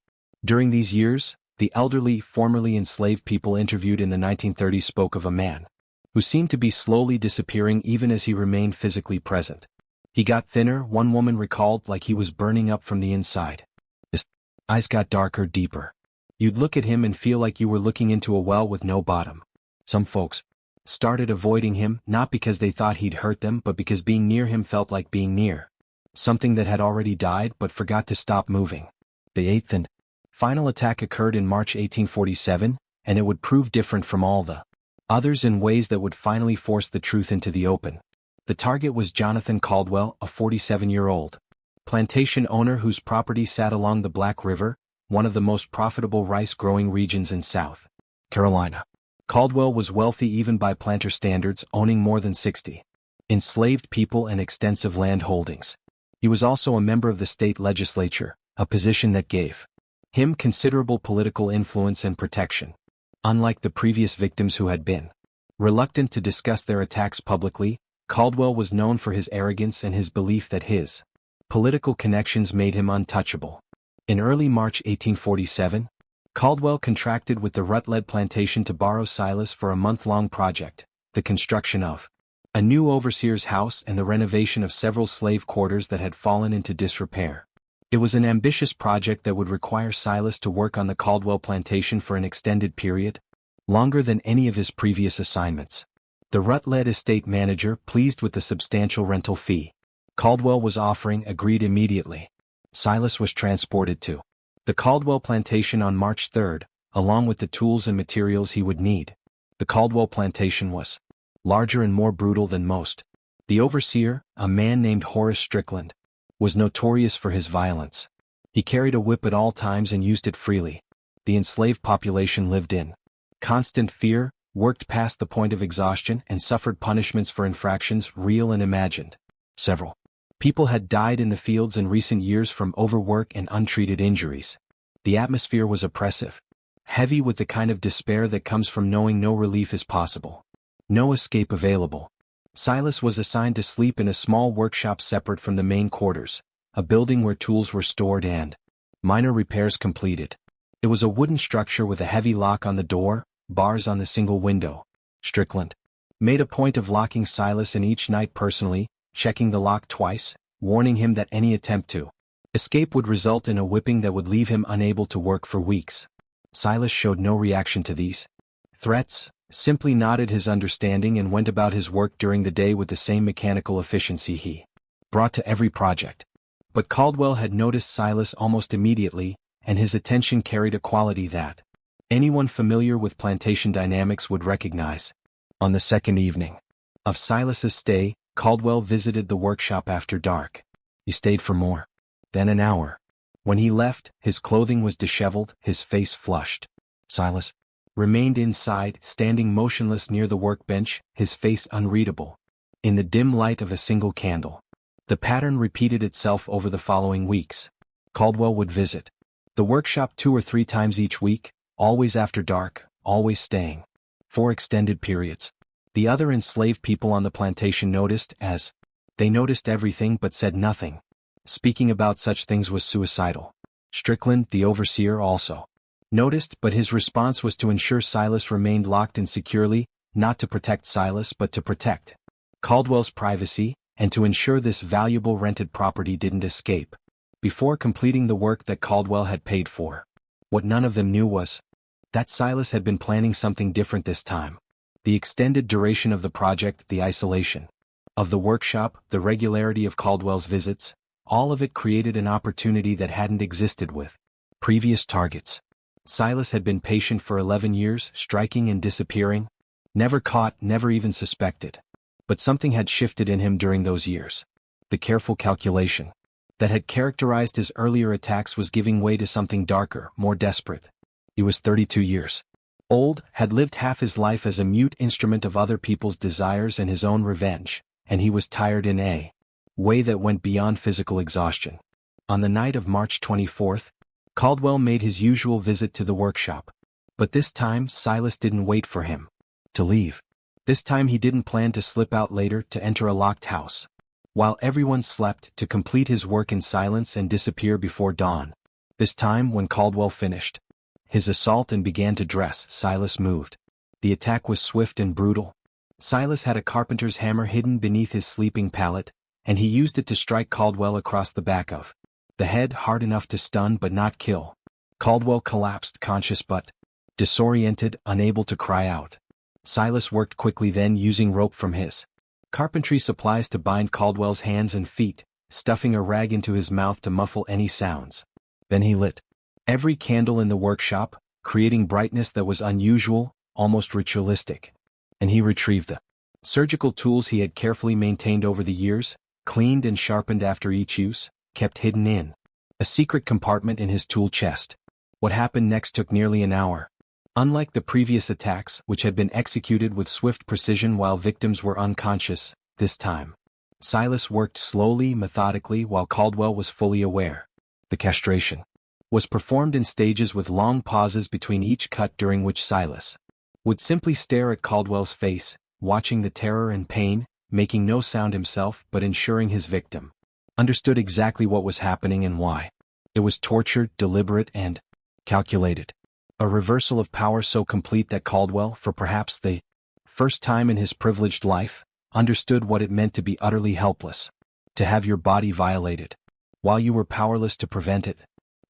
During these years, the elderly, formerly enslaved people interviewed in the 1930s spoke of a man who seemed to be slowly disappearing even as he remained physically present. He got thinner, one woman recalled, like he was burning up from the inside. His eyes got darker, deeper. You'd look at him and feel like you were looking into a well with no bottom. Some folks started avoiding him, not because they thought he'd hurt them, but because being near him felt like being near something that had already died but forgot to stop moving. The eighth and final attack occurred in March 1847, and it would prove different from all the others in ways that would finally force the truth into the open. The target was Jonathan Caldwell, a 47-year-old plantation owner whose property sat along the Black River, one of the most profitable rice-growing regions in South Carolina. Caldwell was wealthy even by planter standards, owning more than 60 enslaved people and extensive land holdings. He was also a member of the state legislature, a position that gave him considerable political influence and protection. Unlike the previous victims who had been reluctant to discuss their attacks publicly, Caldwell was known for his arrogance and his belief that his political connections made him untouchable. In early March 1847, Caldwell contracted with the Rutledge plantation to borrow Silas for a month-long project, the construction of a new overseer's house and the renovation of several slave quarters that had fallen into disrepair. It was an ambitious project that would require Silas to work on the Caldwell plantation for an extended period, longer than any of his previous assignments. The Rutledge estate manager, pleased with the substantial rental fee Caldwell was offering, agreed immediately. Silas was transported to the Caldwell plantation on March 3, along with the tools and materials he would need. The Caldwell plantation was larger and more brutal than most. The overseer, a man named Horace Strickland, was notorious for his violence. He carried a whip at all times and used it freely. The enslaved population lived in constant fear, worked past the point of exhaustion, and suffered punishments for infractions real and imagined. Several people had died in the fields in recent years from overwork and untreated injuries. The atmosphere was oppressive, heavy with the kind of despair that comes from knowing no relief is possible, no escape available. Silas was assigned to sleep in a small workshop separate from the main quarters, a building where tools were stored and minor repairs completed. It was a wooden structure with a heavy lock on the door, bars on the single window. Strickland made a point of locking Silas in each night personally, checking the lock twice, warning him that any attempt to escape would result in a whipping that would leave him unable to work for weeks. Silas showed no reaction to these threats, simply nodded his understanding and went about his work during the day with the same mechanical efficiency he brought to every project. But Caldwell had noticed Silas almost immediately, and his attention carried a quality that anyone familiar with plantation dynamics would recognize. On the second evening of Silas's stay, Caldwell visited the workshop after dark. He stayed for more than an hour. When he left, his clothing was disheveled, his face flushed. Silas remained inside, standing motionless near the workbench, his face unreadable in the dim light of a single candle. The pattern repeated itself over the following weeks. Caldwell would visit the workshop 2 or 3 times each week, always after dark, always staying for extended periods. The other enslaved people on the plantation noticed, as they noticed everything but said nothing. Speaking about such things was suicidal. Strickland, the overseer, also noticed, but his response was to ensure Silas remained locked in securely, not to protect Silas but to protect Caldwell's privacy, and to ensure this valuable rented property didn't escape before completing the work that Caldwell had paid for. What none of them knew was that Silas had been planning something different this time. The extended duration of the project, the isolation of the workshop, the regularity of Caldwell's visits, all of it created an opportunity that hadn't existed with previous targets. Silas had been patient for 11 years, striking and disappearing, never caught, never even suspected. But something had shifted in him during those years. The careful calculation that had characterized his earlier attacks was giving way to something darker, more desperate. He was 32 years old, had lived half his life as a mute instrument of other people's desires and his own revenge, and he was tired in a way that went beyond physical exhaustion. On the night of March 24th, Caldwell made his usual visit to the workshop. But this time Silas didn't wait for him to leave. This time he didn't plan to slip out later to enter a locked house, while everyone slept, to complete his work in silence and disappear before dawn. This time, when Caldwell finished his assault and began to dress, Silas moved. The attack was swift and brutal. Silas had a carpenter's hammer hidden beneath his sleeping pallet, and he used it to strike Caldwell across the back of the head, hard enough to stun but not kill. Caldwell collapsed, conscious but disoriented, unable to cry out. Silas worked quickly, then using rope from his carpentry supplies to bind Caldwell's hands and feet, stuffing a rag into his mouth to muffle any sounds. Then he lit every candle in the workshop, creating brightness that was unusual, almost ritualistic. And he retrieved the surgical tools he had carefully maintained over the years, cleaned and sharpened after each use, kept hidden in a secret compartment in his tool chest. What happened next took nearly an hour. Unlike the previous attacks, which had been executed with swift precision while victims were unconscious, this time. Silas worked slowly, methodically, while Caldwell was fully aware. The castration was performed in stages with long pauses between each cut, during which Silas would simply stare at Caldwell's face, watching the terror and pain, making no sound himself but ensuring his victim understood exactly what was happening and why. It was tortured, deliberate, and calculated. A reversal of power so complete that Caldwell, for perhaps the first time in his privileged life, understood what it meant to be utterly helpless, to have your body violated, while you were powerless to prevent it,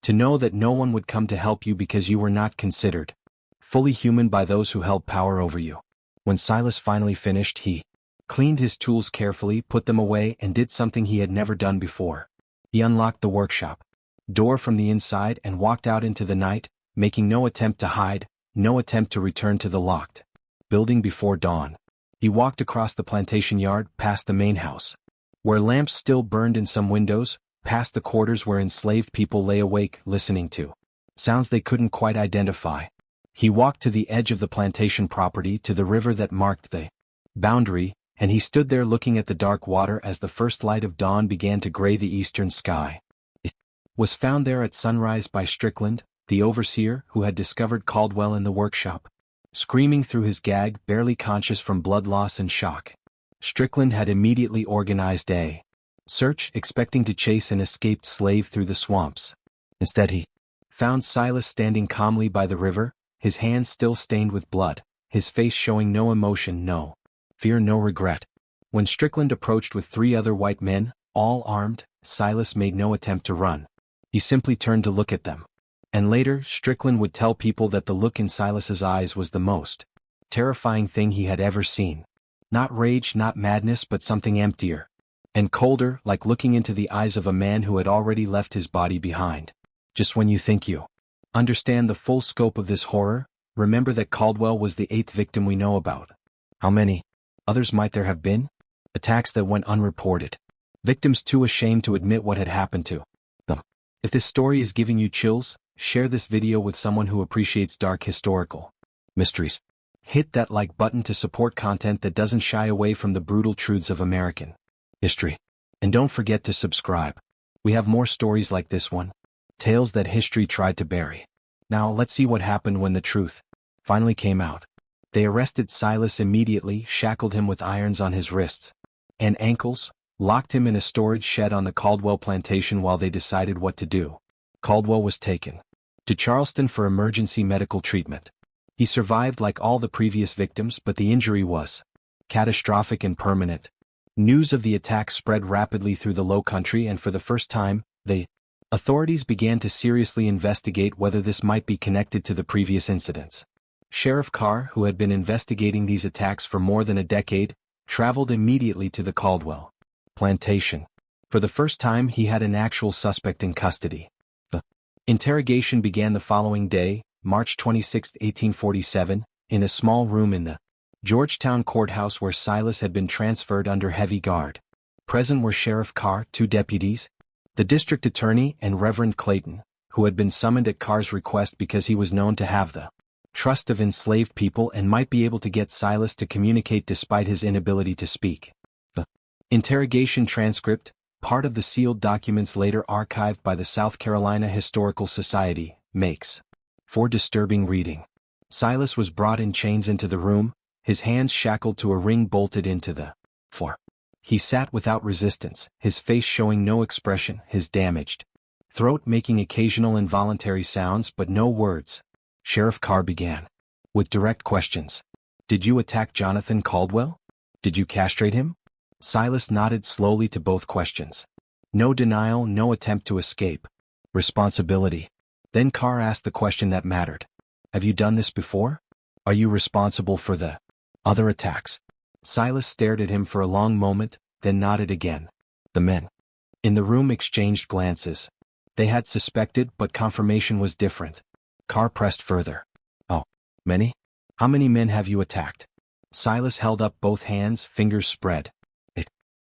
to know that no one would come to help you because you were not considered fully human by those who held power over you. When Silas finally finished, he cleaned his tools carefully, put them away, and did something he had never done before. He unlocked the workshop door from the inside and walked out into the night, making no attempt to hide, no attempt to return to the locked building before dawn. He walked across the plantation yard, past the main house, where lamps still burned in some windows, past the quarters where enslaved people lay awake, listening to sounds they couldn't quite identify. He walked to the edge of the plantation property, to the river that marked the boundary, and he stood there looking at the dark water as the first light of dawn began to gray the eastern sky. It was found there at sunrise by Strickland, the overseer, who had discovered Caldwell in the workshop, screaming through his gag, barely conscious from blood loss and shock. Strickland had immediately organized a search, expecting to chase an escaped slave through the swamps. Instead, he found Silas standing calmly by the river, his hands still stained with blood, his face showing no emotion, no fear, no regret. When Strickland approached with 3 other white men, all armed, Silas made no attempt to run. He simply turned to look at them. And later, Strickland would tell people that the look in Silas's eyes was the most terrifying thing he had ever seen. Not rage, not madness, but something emptier and colder, like looking into the eyes of a man who had already left his body behind. Just when you think you understand the full scope of this horror, remember that Caldwell was the 8th victim we know about. How many others might there have been? Attacks that went unreported. Victims too ashamed to admit what had happened to them. If this story is giving you chills, share this video with someone who appreciates dark historical mysteries. Hit that like button to support content that doesn't shy away from the brutal truths of American history. And don't forget to subscribe. We have more stories like this one. Tales that history tried to bury. Now let's see what happened when the truth finally came out. They arrested Silas immediately, shackled him with irons on his wrists and ankles, locked him in a storage shed on the Caldwell plantation while they decided what to do. Caldwell was taken to Charleston for emergency medical treatment. He survived like all the previous victims, but the injury was catastrophic and permanent. News of the attack spread rapidly through the Low Country, and for the first time, the authorities began to seriously investigate whether this might be connected to the previous incidents. Sheriff Carr, who had been investigating these attacks for more than a decade, traveled immediately to the Caldwell plantation. For the first time, he had an actual suspect in custody. The interrogation began the following day, March 26, 1847, in a small room in the Georgetown courthouse where Silas had been transferred under heavy guard. Present were Sheriff Carr, 2 deputies, the district attorney, and Reverend Clayton, who had been summoned at Carr's request because he was known to have the trust of enslaved people and might be able to get Silas to communicate despite his inability to speak. The interrogation transcript, part of the sealed documents later archived by the South Carolina Historical Society, makes for disturbing reading. Silas was brought in chains into the room, his hands shackled to a ring bolted into the floor. He sat without resistance, his face showing no expression, his damaged throat making occasional involuntary sounds but no words. Sheriff Carr began with direct questions. Did you attack Jonathan Caldwell? Did you castrate him? Silas nodded slowly to both questions. No denial, no attempt to escape. Responsibility. Then Carr asked the question that mattered. Have you done this before? Are you responsible for the other attacks? Silas stared at him for a long moment, then nodded again. The men in the room exchanged glances. They had suspected, but confirmation was different. Carr pressed further. Oh, many? How many men have you attacked? Silas held up both hands, fingers spread.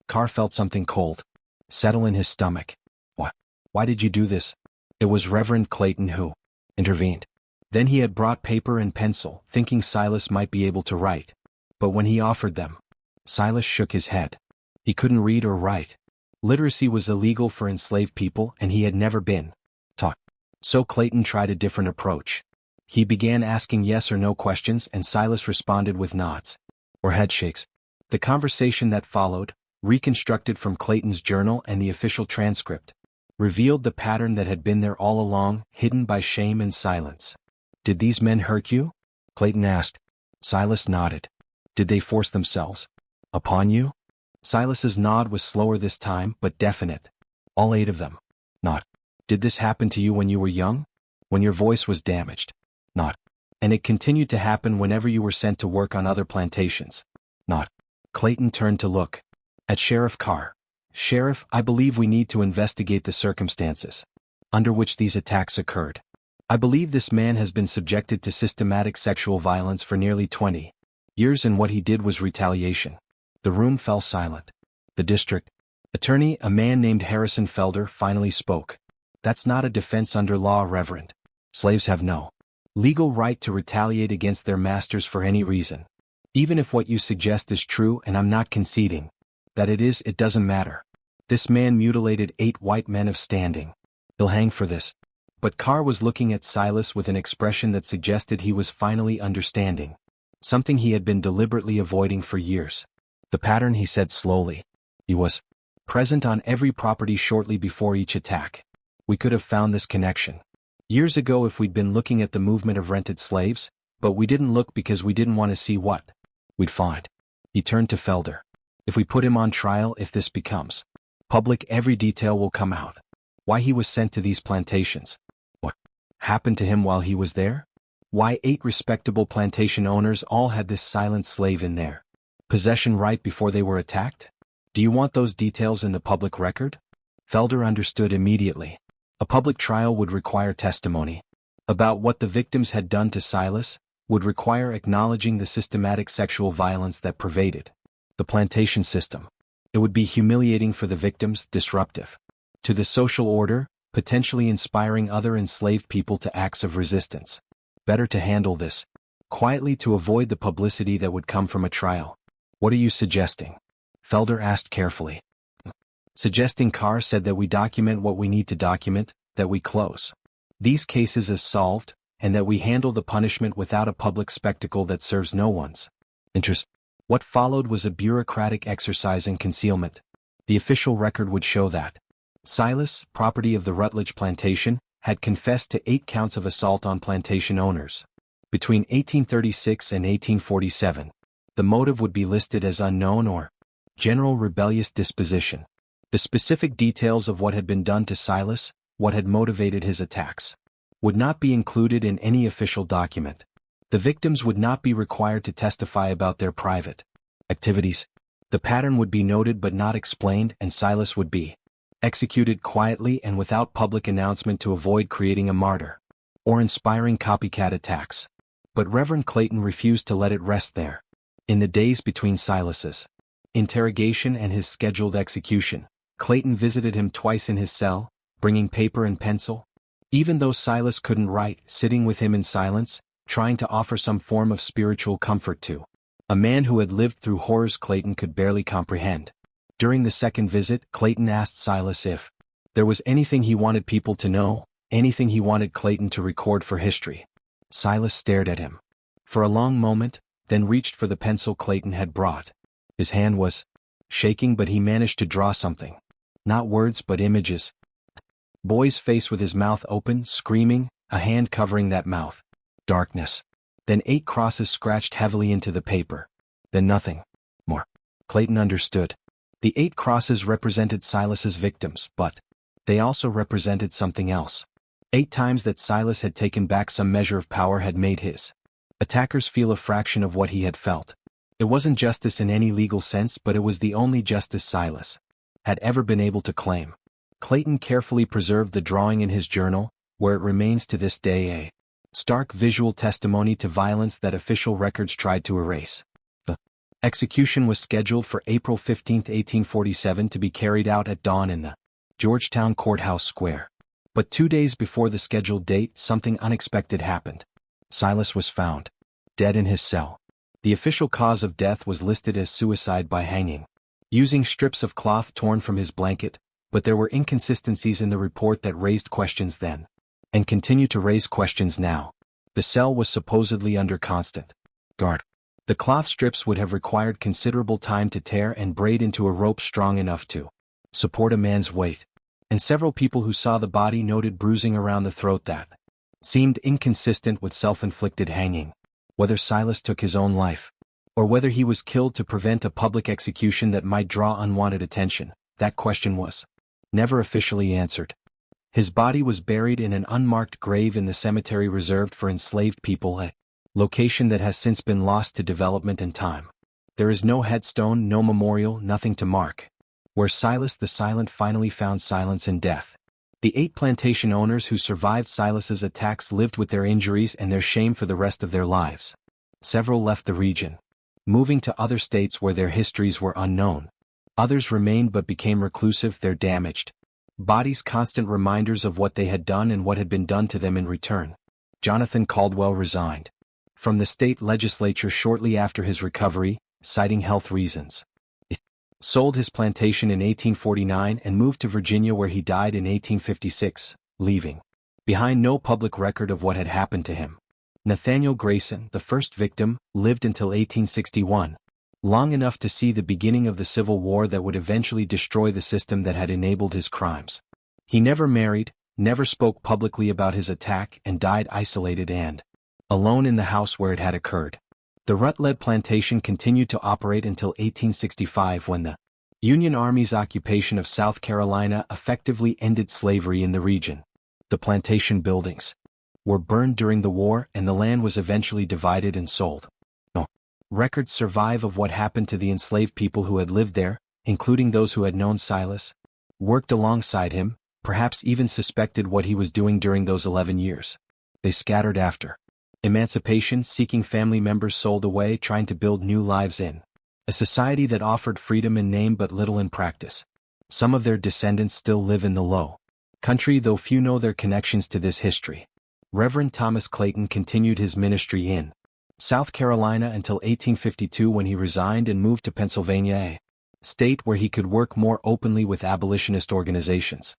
Carr felt something cold settle in his stomach. What? Why did you do this? It was Reverend Clayton who intervened. Then he had brought paper and pencil, thinking Silas might be able to write. But when he offered them, Silas shook his head. He couldn't read or write. Literacy was illegal for enslaved people and he had never been taught. So Clayton tried a different approach. He began asking yes or no questions and Silas responded with nods or headshakes. The conversation that followed, reconstructed from Clayton's journal and the official transcript, revealed the pattern that had been there all along, hidden by shame and silence. "Did these men hurt you?" Clayton asked. Silas nodded. "Did they force themselves upon you?" Silas's nod was slower this time but definite. "All 8 of them." "Not." "Did this happen to you when you were young? When your voice was damaged?" "Not." "And it continued to happen whenever you were sent to work on other plantations?" "Not." Clayton turned to look at Sheriff Carr. "Sheriff, I believe we need to investigate the circumstances under which these attacks occurred. I believe this man has been subjected to systematic sexual violence for nearly 20 years and what he did was retaliation." The room fell silent. The district attorney, a man named Harrison Felder, finally spoke. "That's not a defense under law, Reverend. Slaves have no legal right to retaliate against their masters for any reason. Even if what you suggest is true, and I'm not conceding that it is, it doesn't matter. This man mutilated 8 white men of standing. He'll hang for this." But Carr was looking at Silas with an expression that suggested he was finally understanding something he had been deliberately avoiding for years. "The pattern," he said slowly. "He was present on every property shortly before each attack. We could have found this connection years ago if we'd been looking at the movement of rented slaves, but we didn't look because we didn't want to see what we'd find." He turned to Felder. "If we put him on trial, if this becomes public, every detail will come out. Why he was sent to these plantations. What happened to him while he was there? Why 8 respectable plantation owners all had this silent slave in their possession right before they were attacked? Do you want those details in the public record?" Felder understood immediately. A public trial would require testimony about what the victims had done to Silas, would require acknowledging the systematic sexual violence that pervaded the plantation system. It would be humiliating for the victims, disruptive to the social order, potentially inspiring other enslaved people to acts of resistance. Better to handle this quietly to avoid the publicity that would come from a trial. "What are you suggesting?" Felder asked carefully. "Suggesting," Carr said, "that we document what we need to document, that we close these cases as solved, and that we handle the punishment without a public spectacle that serves no one's interest." What followed was a bureaucratic exercise in concealment. The official record would show that Silas, property of the Rutledge plantation, had confessed to 8 counts of assault on plantation owners. Between 1836 and 1847, the motive would be listed as unknown or general rebellious disposition. The specific details of what had been done to Silas, what had motivated his attacks, would not be included in any official document. The victims would not be required to testify about their private activities. The pattern would be noted but not explained, and Silas would be executed quietly and without public announcement to avoid creating a martyr or inspiring copycat attacks. But Reverend Clayton refused to let it rest there. In the days between Silas's interrogation and his scheduled execution, Clayton visited him twice in his cell, bringing paper and pencil. Even though Silas couldn't write, sitting with him in silence, trying to offer some form of spiritual comfort to a man who had lived through horrors Clayton could barely comprehend. During the second visit, Clayton asked Silas if there was anything he wanted people to know, anything he wanted Clayton to record for history. Silas stared at him for a long moment, then reached for the pencil Clayton had brought. His hand was shaking, but he managed to draw something. Not words but images. Boy's face with his mouth open, screaming, a hand covering that mouth. Darkness. Then 8 crosses scratched heavily into the paper. Then nothing more. Clayton understood. The 8 crosses represented Silas's victims, but they also represented something else. 8 times that Silas had taken back some measure of power had made his attackers feel a fraction of what he had felt. It wasn't justice in any legal sense, but it was the only justice Silas had ever been able to claim. Clayton carefully preserved the drawing in his journal, where it remains to this day a stark visual testimony to violence that official records tried to erase. The execution was scheduled for April 15, 1847 to be carried out at dawn in the Georgetown Courthouse Square. But 2 days before the scheduled date, something unexpected happened. Silas was found dead in his cell. The official cause of death was listed as suicide by hanging. using strips of cloth torn from his blanket, but there were inconsistencies in the report that raised questions then, and continue to raise questions now. The cell was supposedly under constant guard. The cloth strips would have required considerable time to tear and braid into a rope strong enough to support a man's weight, and several people who saw the body noted bruising around the throat that seemed inconsistent with self-inflicted hanging. Whether Silas took his own life, or whether he was killed to prevent a public execution that might draw unwanted attention, that question was never officially answered. His body was buried in an unmarked grave in the cemetery reserved for enslaved people, a location that has since been lost to development and time. There is no headstone, no memorial, nothing to mark where Silas the Silent finally found silence in death. The 8 plantation owners who survived Silas's attacks lived with their injuries and their shame for the rest of their lives. Several left the region, moving to other states where their histories were unknown. Others remained but became reclusive, their damaged bodies constant reminders of what they had done and what had been done to them in return. Jonathan Caldwell resigned from the state legislature shortly after his recovery, citing health reasons. He sold his plantation in 1849 and moved to Virginia, where he died in 1856, leaving behind no public record of what had happened to him. Nathaniel Grayson, the first victim, lived until 1861, long enough to see the beginning of the Civil War that would eventually destroy the system that had enabled his crimes. He never married, never spoke publicly about his attack, and died isolated and alone in the house where it had occurred. The Rutledge plantation continued to operate until 1865, when the Union Army's occupation of South Carolina effectively ended slavery in the region. The plantation buildings were burned during the war, and the land was eventually divided and sold. No records survive of what happened to the enslaved people who had lived there, including those who had known Silas, worked alongside him, perhaps even suspected what he was doing during those 11 years. They scattered after emancipation, seeking family members sold away, trying to build new lives in a society that offered freedom in name but little in practice. Some of their descendants still live in the Low Country, though few know their connections to this history. Reverend Thomas Clayton continued his ministry in South Carolina until 1852, when he resigned and moved to Pennsylvania, a state where he could work more openly with abolitionist organizations.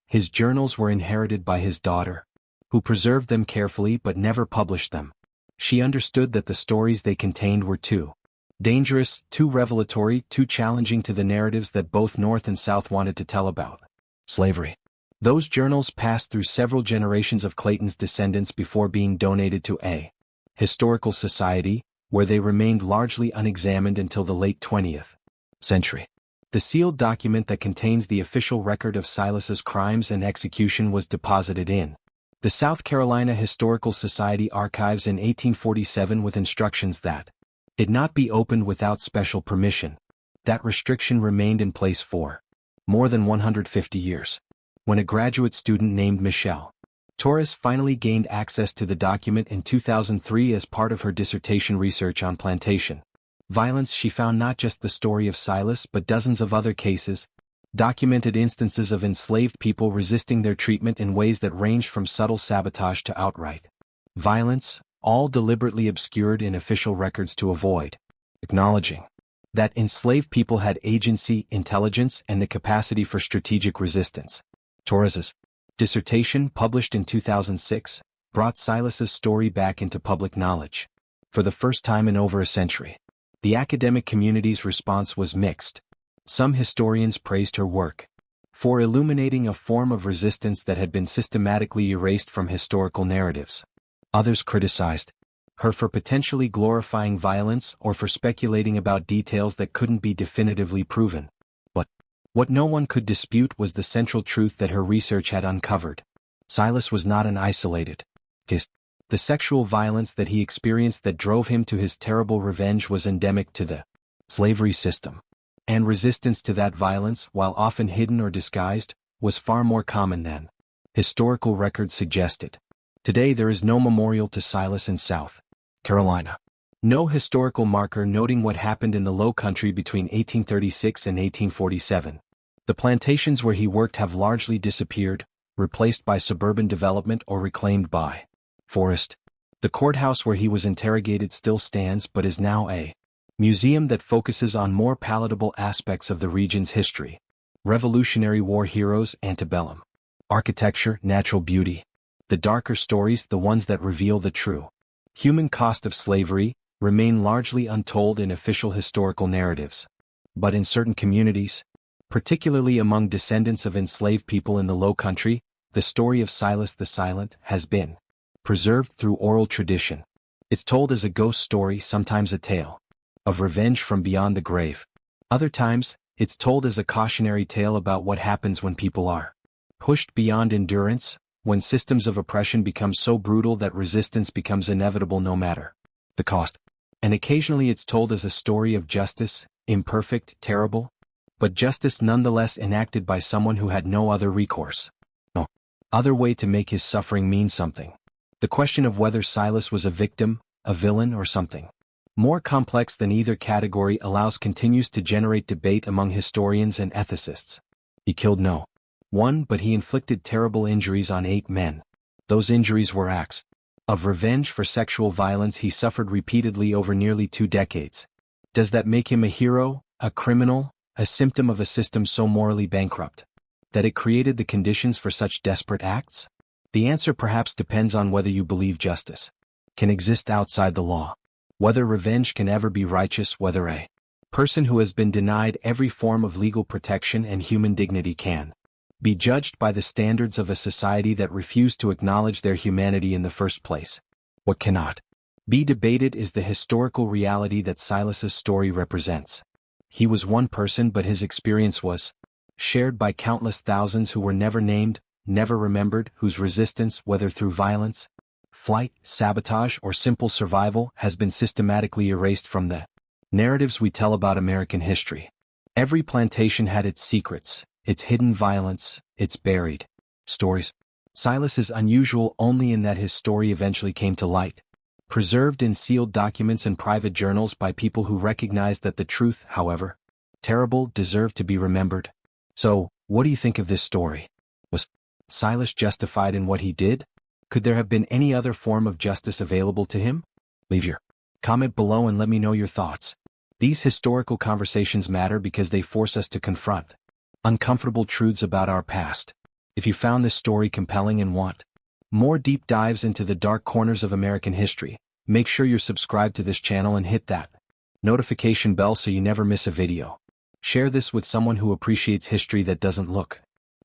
His journals were inherited by his daughter, who preserved them carefully but never published them. She understood that the stories they contained were too dangerous, too revelatory, too challenging to the narratives that both North and South wanted to tell about slavery. Those journals passed through several generations of Clayton's descendants before being donated to a historical society, where they remained largely unexamined until the late 20th century. The sealed document that contains the official record of Silas's crimes and execution was deposited in the South Carolina Historical Society archives in 1847 with instructions that it not be opened without special permission. That restriction remained in place for more than 150 years. When a graduate student named Michelle Torres finally gained access to the document in 2003 as part of her dissertation research on plantation violence, she found not just the story of Silas but dozens of other cases, documented instances of enslaved people resisting their treatment in ways that ranged from subtle sabotage to outright violence, all deliberately obscured in official records to avoid acknowledging that enslaved people had agency, intelligence, and the capacity for strategic resistance. Torres's dissertation, published in 2006, brought Silas's story back into public knowledge. For the first time in over a century, the academic community's response was mixed. Some historians praised her work for illuminating a form of resistance that had been systematically erased from historical narratives. Others criticized her for potentially glorifying violence or for speculating about details that couldn't be definitively proven. But what no one could dispute was the central truth that her research had uncovered. Silas was not an isolated case. The sexual violence that he experienced that drove him to his terrible revenge was endemic to the slavery system. And resistance to that violence, while often hidden or disguised, was far more common than historical records suggested. Today there is no memorial to Silas in South Carolina. No historical marker noting what happened in the Low Country between 1836 and 1847. The plantations where he worked have largely disappeared, replaced by suburban development or reclaimed by forest. The courthouse where he was interrogated still stands but is now a museum that focuses on more palatable aspects of the region's history. Revolutionary War heroes, antebellum. Architecture, natural beauty. The darker stories, the ones that reveal the true human cost of slavery, remain largely untold in official historical narratives. But in certain communities, particularly among descendants of enslaved people in the Low Country, the story of Silas the Silent has been preserved through oral tradition. It's told as a ghost story, sometimes a tale of revenge from beyond the grave. Other times, it's told as a cautionary tale about what happens when people are pushed beyond endurance, when systems of oppression become so brutal that resistance becomes inevitable no matter the cost. And occasionally it's told as a story of justice, imperfect, terrible, but justice nonetheless enacted by someone who had no other recourse. No other way to make his suffering mean something. The question of whether Silas was a victim, a villain, or something more complex than either category continues to generate debate among historians and ethicists. He killed no one, but he inflicted terrible injuries on 8 men. Those injuries were acts of revenge for sexual violence he suffered repeatedly over nearly 2 decades. Does that make him a hero, a criminal, a symptom of a system so morally bankrupt that it created the conditions for such desperate acts? The answer perhaps depends on whether you believe justice can exist outside the law, whether revenge can ever be righteous, whether a person who has been denied every form of legal protection and human dignity can be judged by the standards of a society that refused to acknowledge their humanity in the first place. What cannot be debated is the historical reality that Silas's story represents. He was one person, but his experience was shared by countless thousands who were never named, never remembered, whose resistance, whether through violence, flight, sabotage, or simple survival, has been systematically erased from the narratives we tell about American history. Every plantation had its secrets, its hidden violence, its buried stories. Silas is unusual only in that his story eventually came to light, preserved in sealed documents and private journals by people who recognized that the truth, however terrible, deserved to be remembered. So, what do you think of this story? Was Silas justified in what he did? Could there have been any other form of justice available to him? Leave your comment below and let me know your thoughts. These historical conversations matter because they force us to confront uncomfortable truths about our past. If you found this story compelling and want more deep dives into the dark corners of American history, make sure you're subscribed to this channel and hit that notification bell so you never miss a video. Share this with someone who appreciates history that doesn't look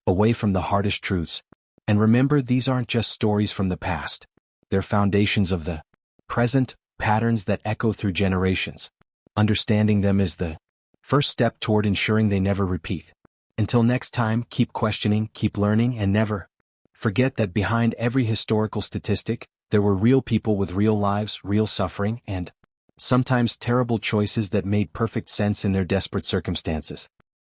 away from the hardest truths. And remember, these aren't just stories from the past. They're foundations of the present, patterns that echo through generations. Understanding them is the first step toward ensuring they never repeat. Until next time, keep questioning, keep learning, and never forget that behind every historical statistic, there were real people with real lives, real suffering, and sometimes terrible choices that made perfect sense in their desperate circumstances.